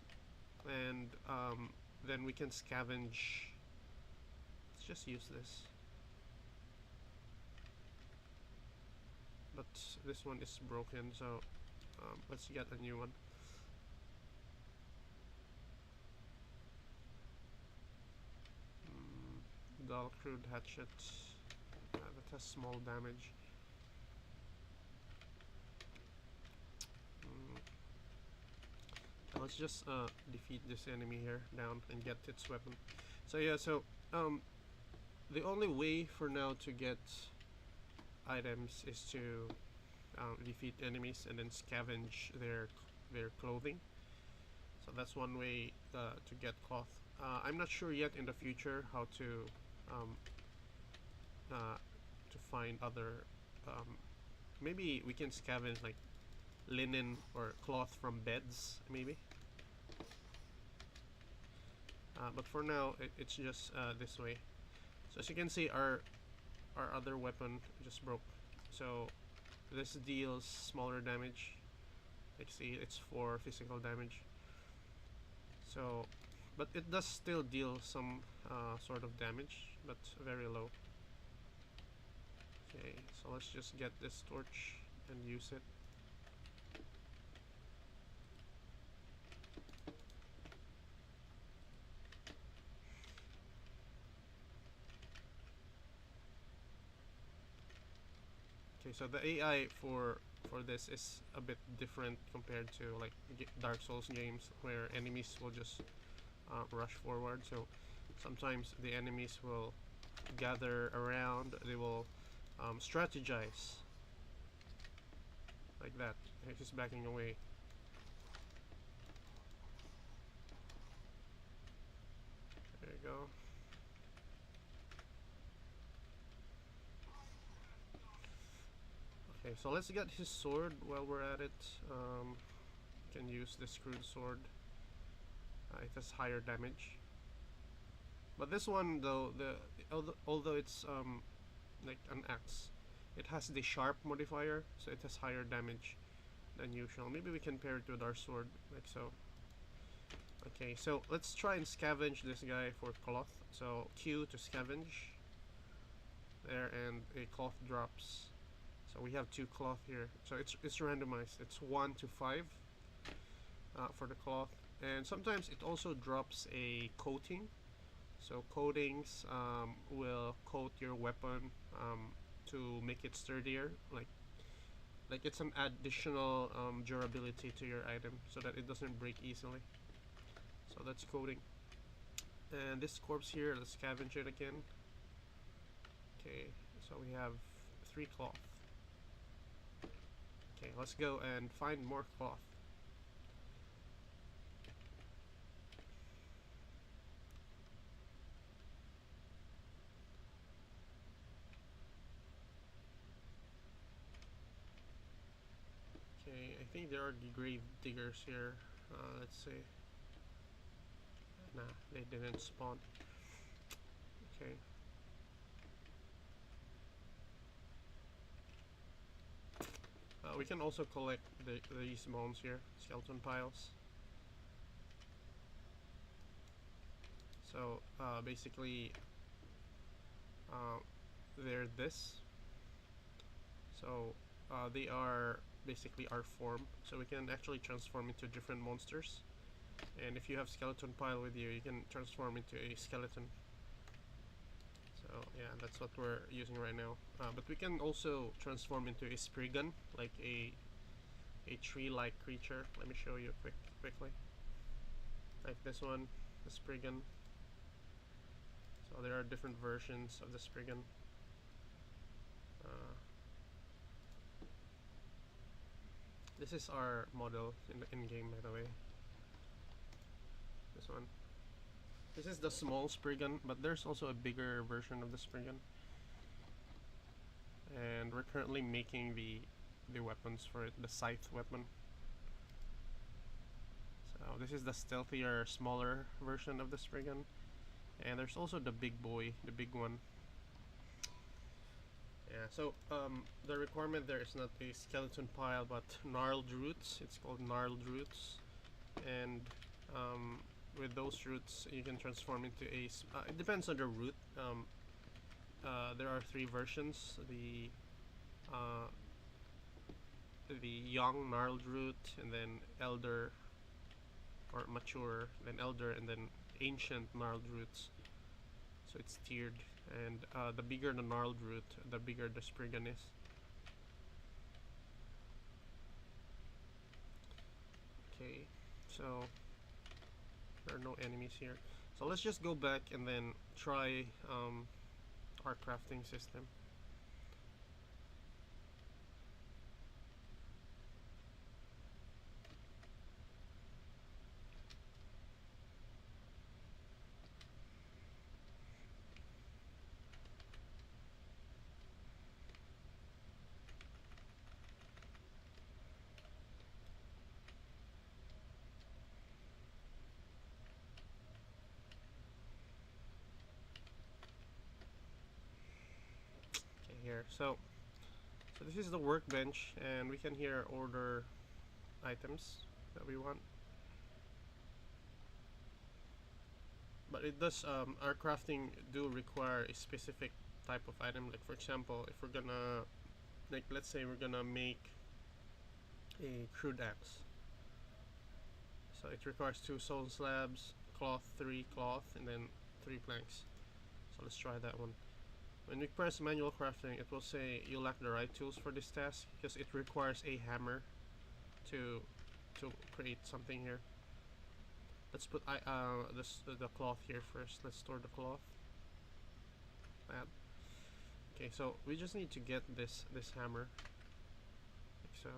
and then we can scavenge. Let's just use this. But this one is broken, so let's get a new one. Dull crude hatchet. That has small damage. Let's just defeat this enemy here down and get its weapon. So yeah, so the only way for now to get items is to defeat enemies and then scavenge their clothing. So that's one way to get cloth. I'm not sure yet in the future how to find other. Maybe we can scavenge like linen or cloth from beds, maybe. But for now, it's just this way. So as you can see, our other weapon just broke. So this deals smaller damage. Like see, it's 4 physical damage. So, but it does still deal some sort of damage, but very low. Okay, so let's just get this torch and use it. Okay, so the AI for this is a bit different compared to like Dark Souls games where enemies will just rush forward. So sometimes the enemies will gather around, they will strategize like that. He's backing away. There you go. Okay, so let's get his sword while we're at it. Can use this crude sword. It has higher damage. But this one though, although it's like an axe, it has the sharp modifier, so it has higher damage than usual. Maybe we can pair it with our sword, like so. Okay, so let's try and scavenge this guy for cloth. So Q to scavenge. There, and a cloth drops. So we have 2 cloth here. So it's randomized. It's 1 to 5 for the cloth, and sometimes it also drops a coating. So coatings will coat your weapon to make it sturdier, like it's an additional durability to your item so that it doesn't break easily. So that's coating. And this corpse here, let's scavenge it again. Okay, so we have 3 cloth. Okay, let's go and find more cloth. Okay, I think there are the grave diggers here. Let's see. Nah, they didn't spawn. Okay. We can also collect these bones here, skeleton piles. So basically, they're this. So they are basically our form. So we can actually transform into different monsters. And if you have skeleton pile with you, you can transform into a skeleton. So yeah, that's what we're using right now. But we can also transform into a spriggan, like a tree-like creature. Let me show you quickly. Like this one, the spriggan. So there are different versions of the spriggan. This is our model in the in-game, by the way. This one. This is the small spriggan, but there's also a bigger version of the spriggan. And we're currently making the weapons for it, the scythe weapon. So this is the stealthier, smaller version of the spriggan. And there's also the big boy, the big one. Yeah, so the requirement there is not a skeleton pile, but gnarled roots. It's called gnarled roots, and with those roots you can transform into a. It depends on the root. There are 3 versions: the young gnarled root, and then elder or mature, then elder, and then ancient gnarled roots. So it's tiered, and the bigger the gnarled root, the bigger the spriggan is. Okay, so there are no enemies here. So let's just go back and then try our crafting system. Okay, here. So this is the workbench, and we can here order items that we want. But it does, our crafting do require a specific type of item. Like for example, if we're gonna, like let's say we're gonna make a crude axe. So it requires 2 stone slabs, cloth, 3 cloth, and then 3 planks. So let's try that one. When we press manual crafting, it will say you lack the right tools for this task because it requires a hammer to create something here. Let's put the cloth here first. Let's store the cloth. That. Okay, so we just need to get this hammer, like so,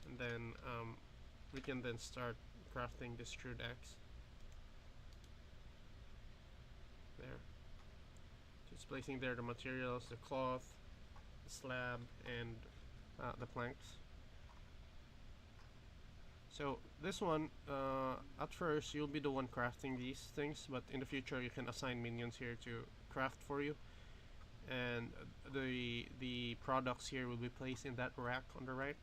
and then we can then start crafting this crude axe. There. Just placing there the materials, the cloth, the slab, and the planks. So this one, at first you'll be the one crafting these things, but in the future you can assign minions here to craft for you, and the products here will be placed in that rack on the right,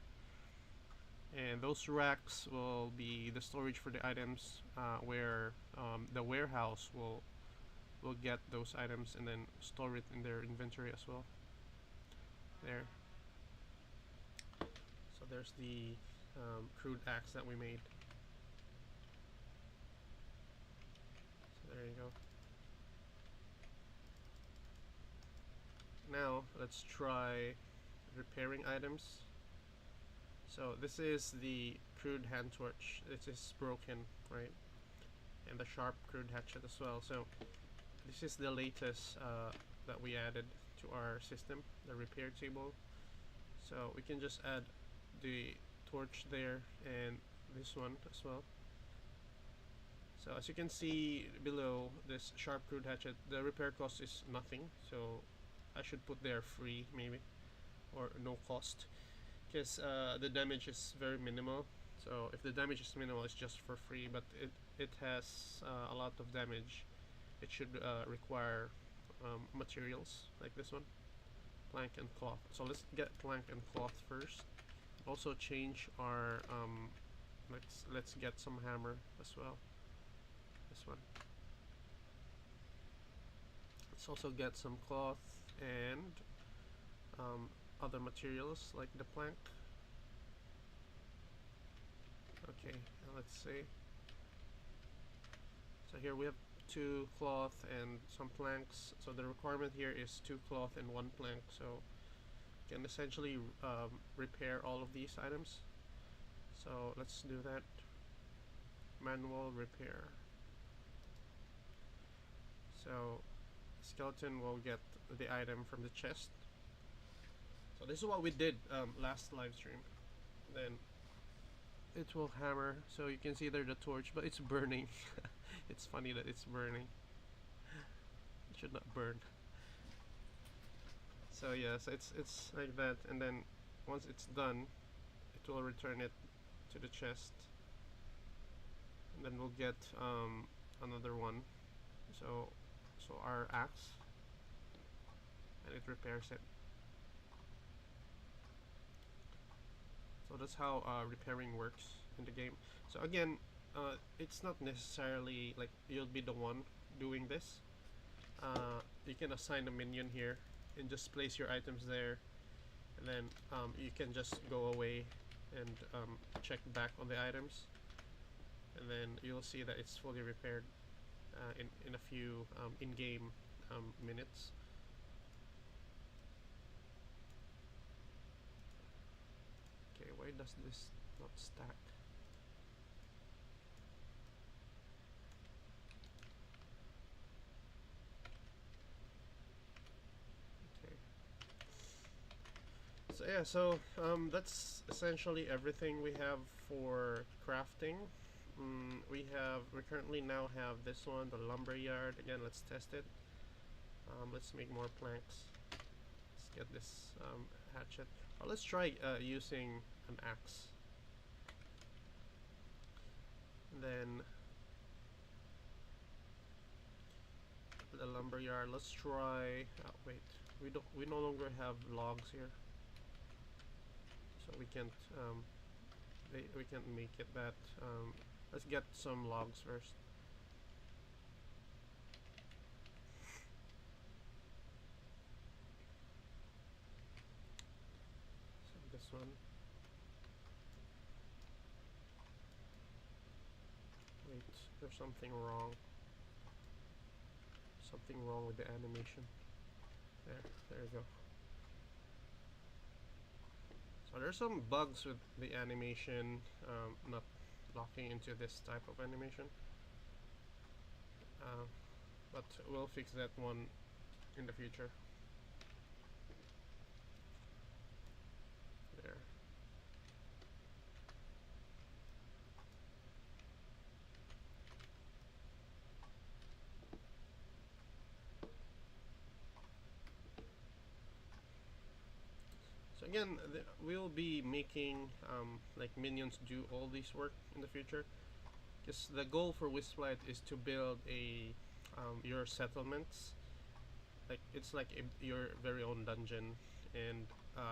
and those racks will be the storage for the items, where the warehouse will get those items and then store it in their inventory as well. There. So there's the crude axe that we made. There you go. Now let's try repairing items. So this is the crude hand torch. This is broken, right? And the sharp crude hatchet as well. So this is the latest that we added to our system, the repair table. So we can just add the torch there and this one as well. So as you can see below this sharp crude hatchet, the repair cost is nothing. So I should put there free maybe, or no cost, because the damage is very minimal. So if the damage is minimal, it's just for free, but it has a lot of damage. It should require materials like this one, plank and cloth. So let's get plank and cloth first. Also change our let's get some hammer as well. This one. Let's also get some cloth and other materials like the plank. Okay, let's see. So here we have 2 cloth and some planks. So the requirement here is 2 cloth and 1 plank. So you can essentially repair all of these items. So let's do that. Manual repair. So skeleton will get the item from the chest. So this is what we did last live stream. Then it will hammer. So you can see there the torch, but it's burning. It's funny that it's burning. It should not burn. So yeah, so it's like that, and then once it's done, it will return it to the chest, and then we'll get another one. So our axe, and it repairs it. So that's how repairing works in the game. So again, it's not necessarily like you'll be the one doing this. You can assign a minion here and just place your items there, and then you can just go away and check back on the items, and then you'll see that it's fully repaired in a few in-game minutes. Okay, why does this not stack? Okay. So yeah, so that's essentially everything we have for crafting. We currently now have this one, the lumber yard. Again, let's test it. Let's make more planks. Let's get this hatchet. Or let's try using an axe. And then the lumber yard. Let's try. Wait, we no longer have logs here, so we can't make it that. Let's get some logs first. So this one. Wait, there's something wrong. Something wrong with the animation. There you go. So there's some bugs with the animation, not locking into this type of animation. But we'll fix that one in the future. There. So again, we'll be making like minions do all this work in the future, because the goal for Wisplight is to build your settlements. Like it's like your very own dungeon, and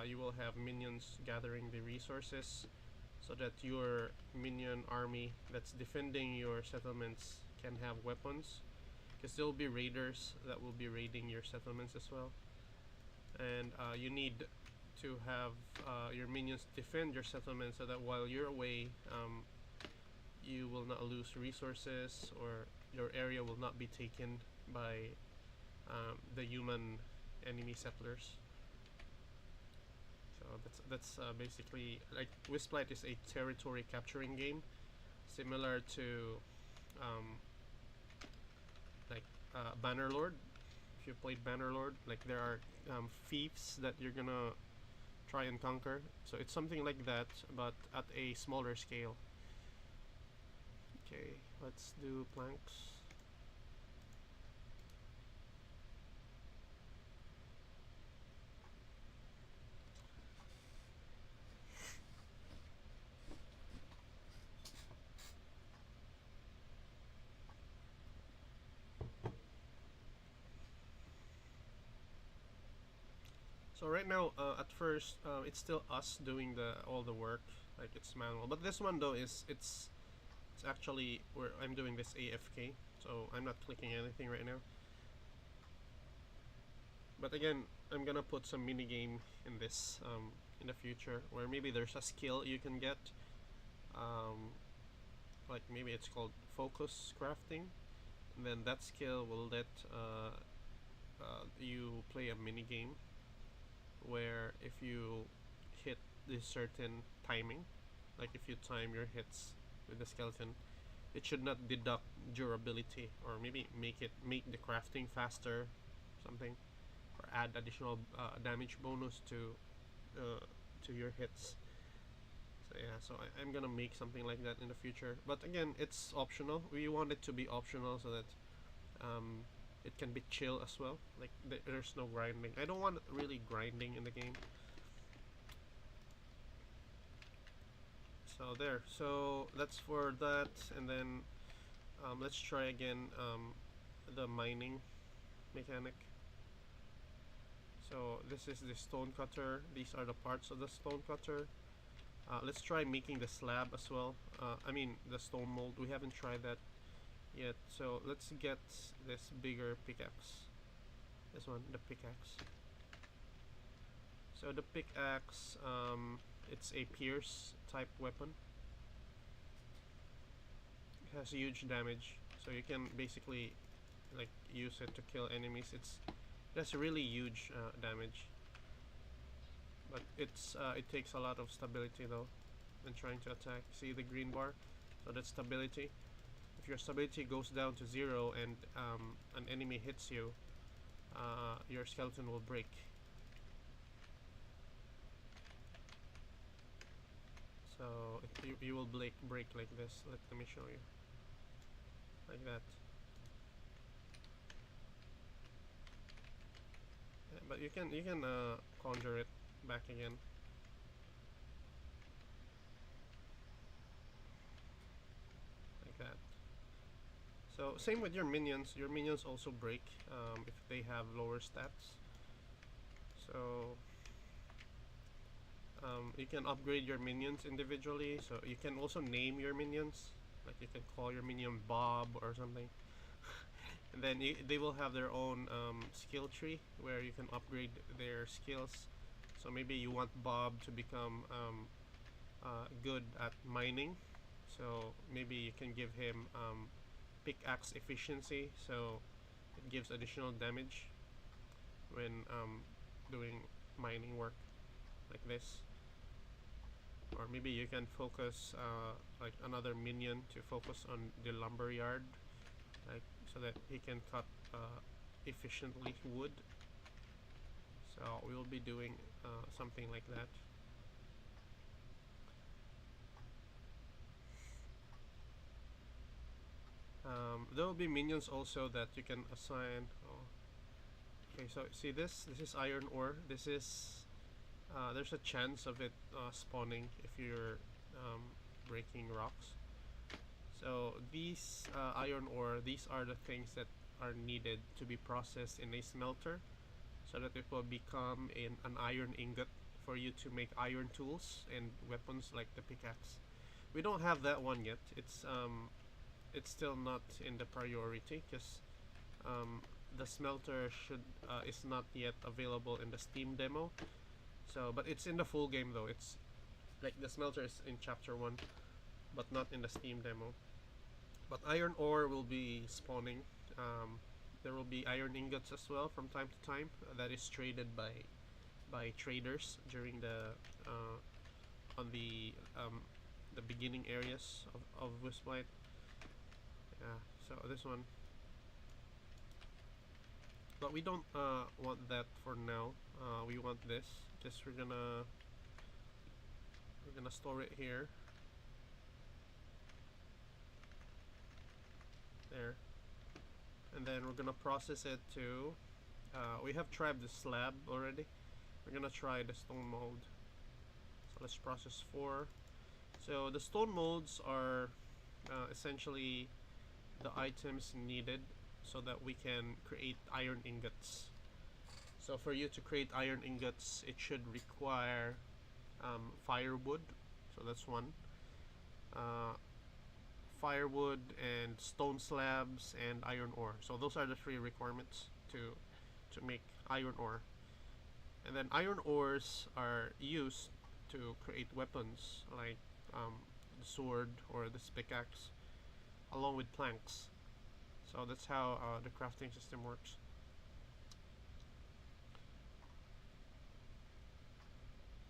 you will have minions gathering the resources so that your minion army that's defending your settlements can have weapons, because there will be raiders that will be raiding your settlements as well, and you need to have your minions defend your settlement so that while you're away, you will not lose resources or your area will not be taken by the human enemy settlers. So that's basically, like, Wisplight is a territory capturing game, similar to um, like Bannerlord. If you played Bannerlord, like there are fiefs that you're gonna try and conquer. So it's something like that, but at a smaller scale. Okay, let's do planks. So right now, at first, it's still us doing the all the work, like it's manual. But this one though it's actually where I'm doing this AFK, so I'm not clicking anything right now. But again, I'm gonna put some mini game in this in the future, where maybe there's a skill you can get, um, like maybe it's called focus crafting, and then that skill will let you play a mini game where if you hit this certain timing, like if you time your hits with the skeleton, it should not deduct durability, or maybe make the crafting faster, something, or add additional damage bonus to your hits. So yeah, so I'm gonna make something like that in the future. But again, it's optional. We want it to be optional so that um, it can be chill as well. Like there's no grinding. I don't want really grinding in the game. So there. So that's for that, and then let's try again the mining mechanic. So this is the stone cutter. These are the parts of the stone cutter. Let's try making the slab as well. I mean the stone mold. We haven't tried that yet. So let's get this bigger pickaxe. This one, the pickaxe. So the pickaxe, it's a pierce type weapon. It has huge damage, so you can basically like use it to kill enemies. That's really huge damage, but it takes a lot of stability though when trying to attack. See the green bar? So that's stability. If your stability goes down to 0 and an enemy hits you, your skeleton will break. So you will break like this. Let me show you. Like that. Yeah, but you can conjure it back again. Like that. So same with your minions. Your minions also break if they have lower stats. So you can upgrade your minions individually. So you can also name your minions. Like you can call your minion Bob or something. And then they will have their own skill tree where you can upgrade their skills. So maybe you want Bob to become good at mining. So maybe you can give him pickaxe efficiency, so it gives additional damage when doing mining work like this. Or maybe you can focus like another minion to focus on the lumber yard, like so that he can cut efficiently wood. So we will be doing something like that. There will be minions also that you can assign. Oh. Okay, so see this? This is iron ore. This is there's a chance of it spawning if you're breaking rocks. So these iron ore, these are the things that are needed to be processed in a smelter, so that it will become an iron ingot for you to make iron tools and weapons like the pickaxe. We don't have that one yet. It's still not in the priority because the smelter is not yet available in the Steam demo. So, but it's in the full game though. It's like the smelter is in chapter 1, but not in the Steam demo. But iron ore will be spawning. There will be iron ingots as well from time to time. That is traded by traders during on the beginning areas of Wisplight. Yeah, so this one, but we don't want that for now. We want this. Just we're gonna store it here. There, and then we're gonna process it to. We have tried the slab already. We're gonna try the stone mold. So let's process 4. So the stone molds are essentially the items needed so that we can create iron ingots. So for you to create iron ingots, it should require firewood. So that's one. Uh, Firewood and stone slabs and iron ore. So those are the 3 requirements to make iron ore. And then iron ores are used to create weapons like the sword or the pickaxe, along with planks. So that's how the crafting system works.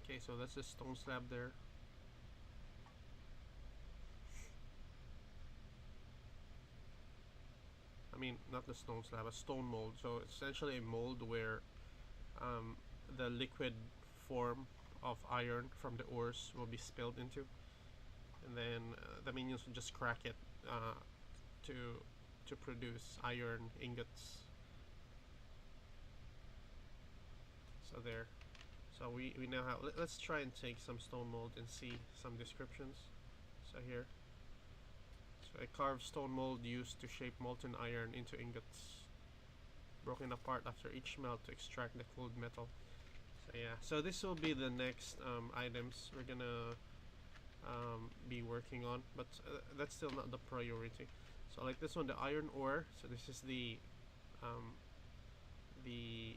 Okay, so that's the stone slab there. I mean, not the stone slab, a stone mold. So it's essentially a mold where the liquid form of iron from the ores will be spilled into, and then the minions will just crack it to produce iron ingots. So there. So we now have. Let's try and take some stone mold and see some descriptions. So here. So a carved stone mold used to shape molten iron into ingots, broken apart after each melt to extract the cooled metal. So yeah, so this will be the next items we're gonna be working on, but that's still not the priority. So like this one, the iron ore. So this is the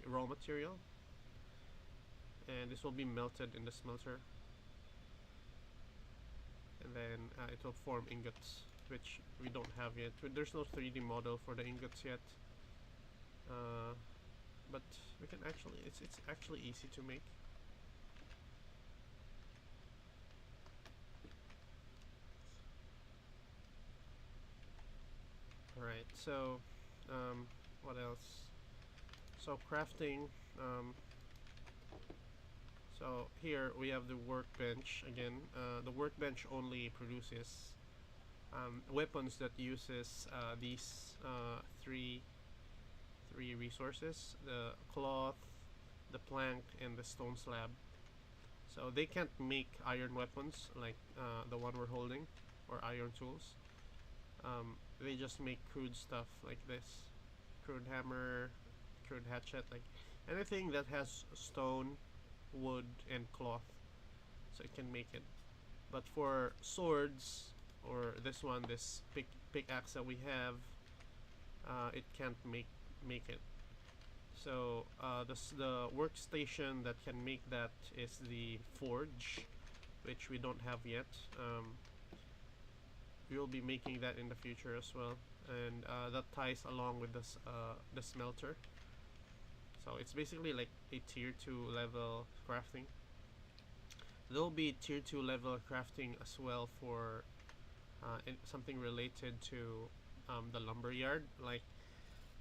raw material, and this will be melted in the smelter, and then it will form ingots, which we don't have yet. There's no 3D model for the ingots yet, but we can actually, it's actually easy to make. Alright, so what else? So crafting, so here we have the workbench again. The workbench only produces weapons that uses these three resources: the cloth, the plank, and the stone slab. So they can't make iron weapons like the one we're holding, or iron tools. They just make crude stuff like this: crude hammer, crude hatchet, like anything that has stone, wood, and cloth. So it can make it. But for swords, or this one, this pickaxe that we have, it can't make it. So the workstation that can make that is the forge, which we don't have yet. We will be making that in the future as well, and that ties along with this the smelter. So it's basically like a tier 2 level crafting. There will be tier 2 level crafting as well for something related to the lumber yard. Like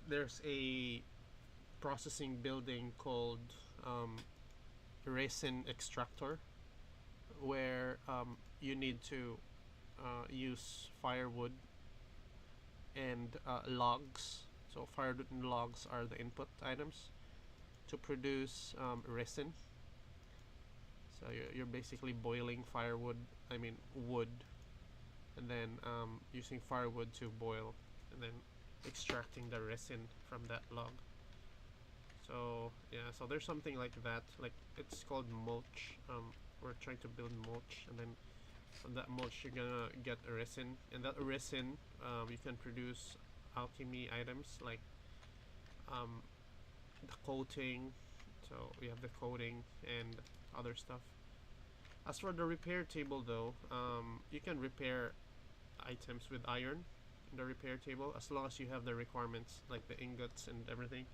there's a processing building called resin extractor, where you need to use firewood and logs. So firewood and logs are the input items to produce resin. So you're basically boiling firewood, I mean wood, and then using firewood to boil, and then extracting the resin from that log. So yeah, so there's something like that. Like it's called mulch. We're trying to build mulch, and then from that mulch you're gonna get a resin, and that resin you can produce alchemy items like the coating. So we have the coating and other stuff. As for the repair table though, you can repair items with iron the repair table, as long as you have the requirements like the ingots and everything.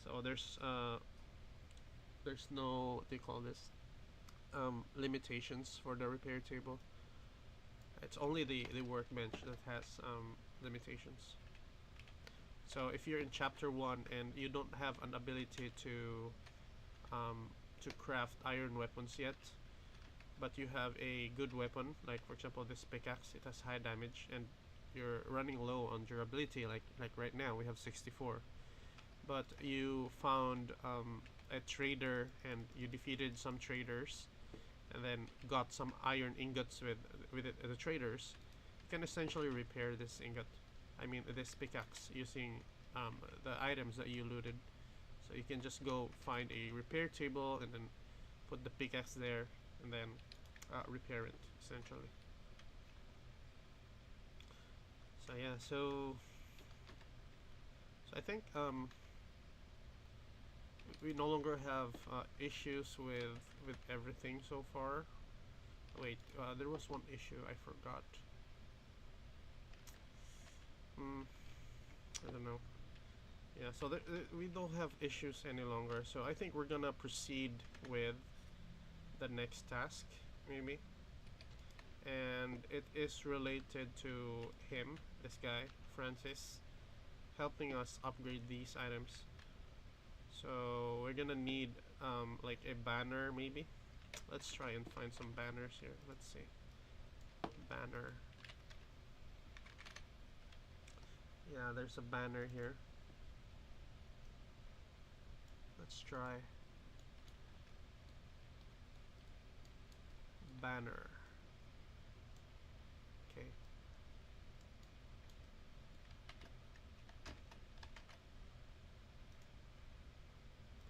So there's no, what do you call this, limitations for the repair table. It's only the workbench that has limitations. So if you're in chapter 1 and you don't have an ability to craft iron weapons yet, but you have a good weapon, like for example this pickaxe, it has high damage, and you're running low on durability, like right now we have 64, but you found a trader and you defeated some traders and then got some iron ingots with the traders, you can essentially repair this ingot, I mean this pickaxe, using the items that you looted. So you can just go find a repair table and then put the pickaxe there and then repair it essentially. So yeah, so I think we no longer have issues with everything so far. Wait, there was one issue I forgot. I don't know. Yeah, so we don't have issues any longer. So I think we're gonna proceed with the next task, maybe. And it is related to him, this guy, Francis, helping us upgrade these items. So we're gonna need like a banner, maybe. Let's try and find some banners here. Let's see. Banner. Yeah, there's a banner here. Let's try banner. Okay.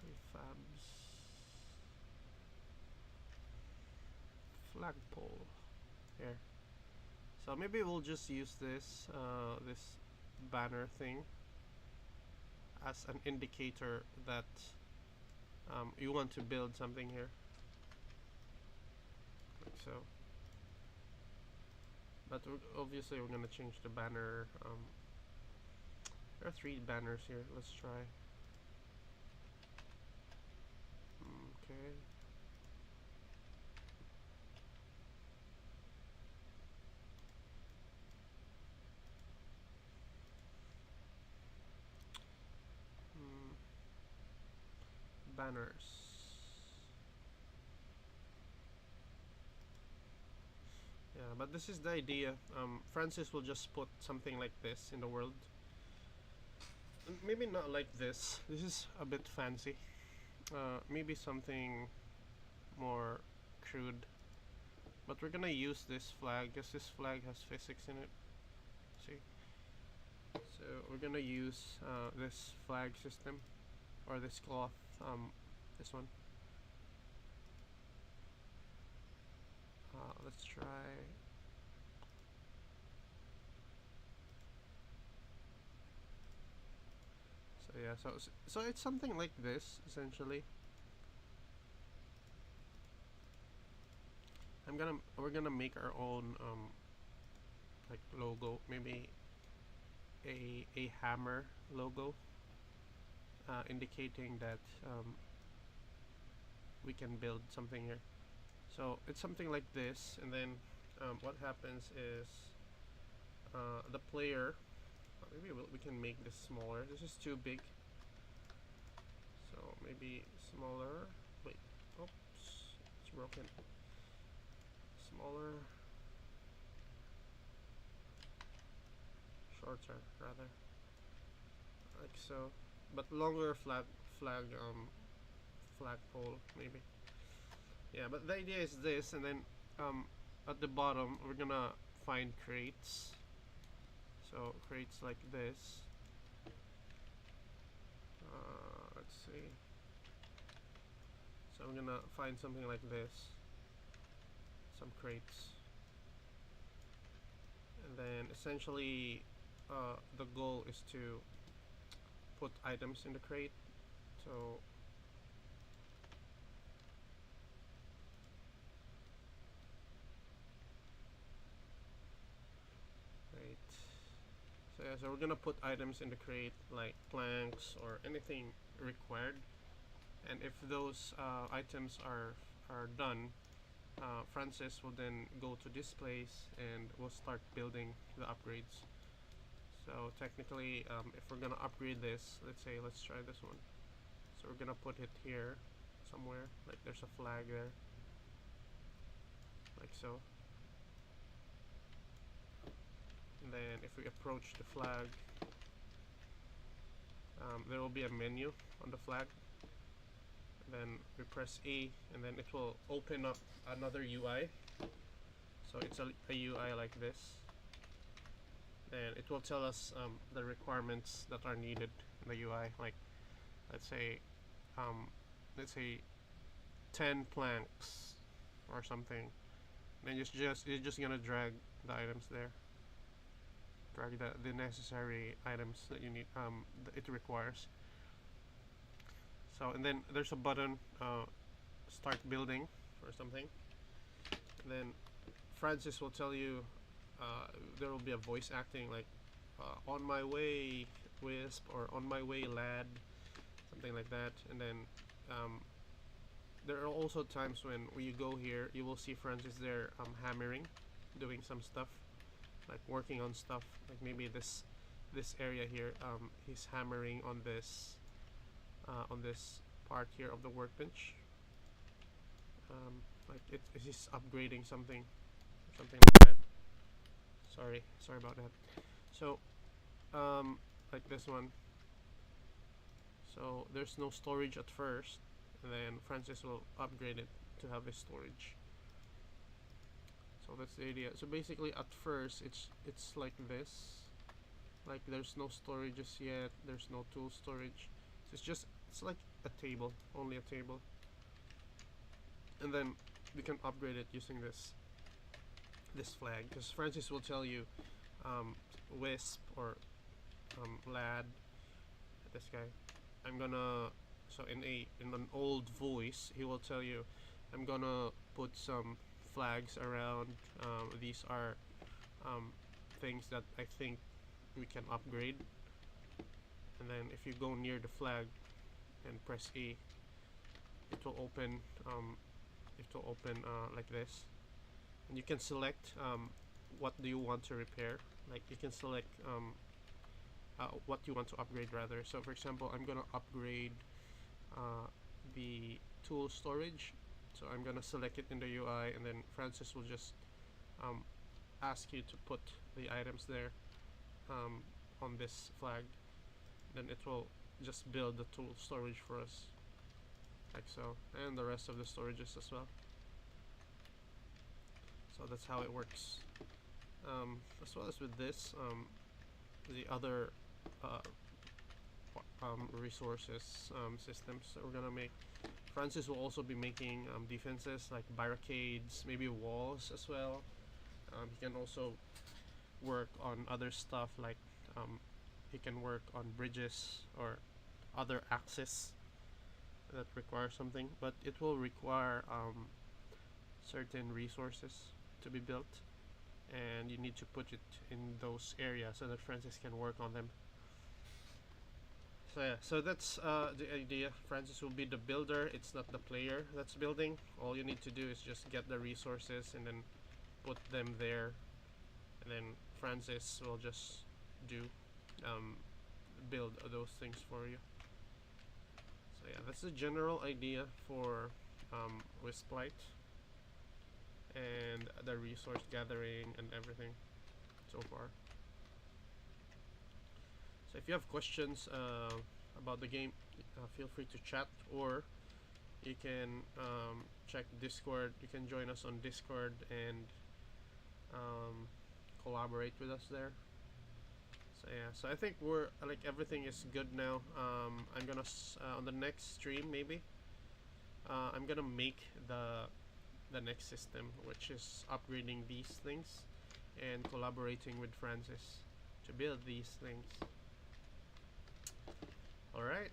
Prefabs. Flagpole. Here. So maybe we'll just use this this banner thing as an indicator that you want to build something here, like so. But obviously we're gonna change the banner. There are 3 banners here. Let's try. Okay. Banners. Yeah, but this is the idea. Francis will just put something like this in the world. Maybe not like this. This is a bit fancy. Maybe something more crude. But we're gonna use this flag, because this flag has physics in it. See? So we're gonna use this flag system, or this cloth, this one. Let's try. So yeah, so it's something like this essentially. We're gonna make our own like logo, maybe a hammer logo, indicating that we can build something here. So it's something like this, and then what happens is the player, maybe we can make this smaller. This is too big, so maybe smaller. Wait, oops, it's broken. Smaller, shorter rather, like so, but longer flagpole maybe. Yeah, but the idea is this, and then at the bottom we're gonna find crates. So crates like this. Let's see. So I'm gonna find something like this. Some crates. And then essentially the goal is to put items in the crate. So yeah, so we're gonna put items in the crate like planks or anything required, and if those items are done, Francis will then go to this place and we'll start building the upgrades. So technically, if we're gonna upgrade this, let's try this one. So we're gonna put it here somewhere, like there's a flag there, like so. And then if we approach the flag, there will be a menu on the flag. And then we press E, and then it will open up another UI. So it's a UI like this. And it will tell us the requirements that are needed in the UI. Like let's say 10 planks or something. Then you're just gonna drag the items there. Drag the necessary items that you need that it requires. So and then there's a button, start building or something. And then Francis will tell you, there will be a voice acting like on my way Wisp, or on my way lad, something like that. And then there are also times when you go here, you will see Francis there hammering, doing some stuff, like working on stuff, like maybe this area here, he's hammering on this part here of the workbench, like he's upgrading something like that. Sorry about that. So like this one, so there's no storage at first, and then Francis will upgrade it to have a storage. So that's the idea. So basically at first it's like this, like there's no storages yet, there's no tool storage, so it's like a table, only a table. And then we can upgrade it using this flag, because Francis will tell you Wisp or lad, this guy, I'm gonna, so in an old voice he will tell you, I'm gonna put some flags around, these are things that I think we can upgrade. And then if you go near the flag and press E, it will open like this, and you can select what do you want to repair. Like you can select what you want to upgrade rather. So for example, I'm gonna upgrade the tool storage, so I'm gonna select it in the UI, and then Francis will just ask you to put the items there on this flag. Then it will just build the tool storage for us, like so, and the rest of the storages as well. So that's how it works. As well as with this, the other resources systems that we're gonna make. Francis will also be making defenses like barricades, maybe walls as well. He can also work on other stuff like he can work on bridges or other access that require something, but it will require certain resources to be built, and you need to put it in those areas so that Francis can work on them. So yeah, so that's the idea. Francis will be the builder, it's not the player that's building. All you need to do is just get the resources and then put them there, and then Francis will just build those things for you. So yeah, that's the general idea for Wisplight and the resource gathering and everything so far. So if you have questions about the game, feel free to chat, or you can check Discord. You can join us on Discord and collaborate with us there. So yeah, so I think we're like everything is good now. I'm gonna on the next stream maybe I'm gonna make the next system, which is upgrading these things and collaborating with Francis to build these things. Alright,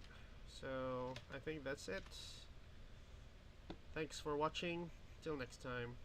so I think that's it. Thanks for watching. Till next time.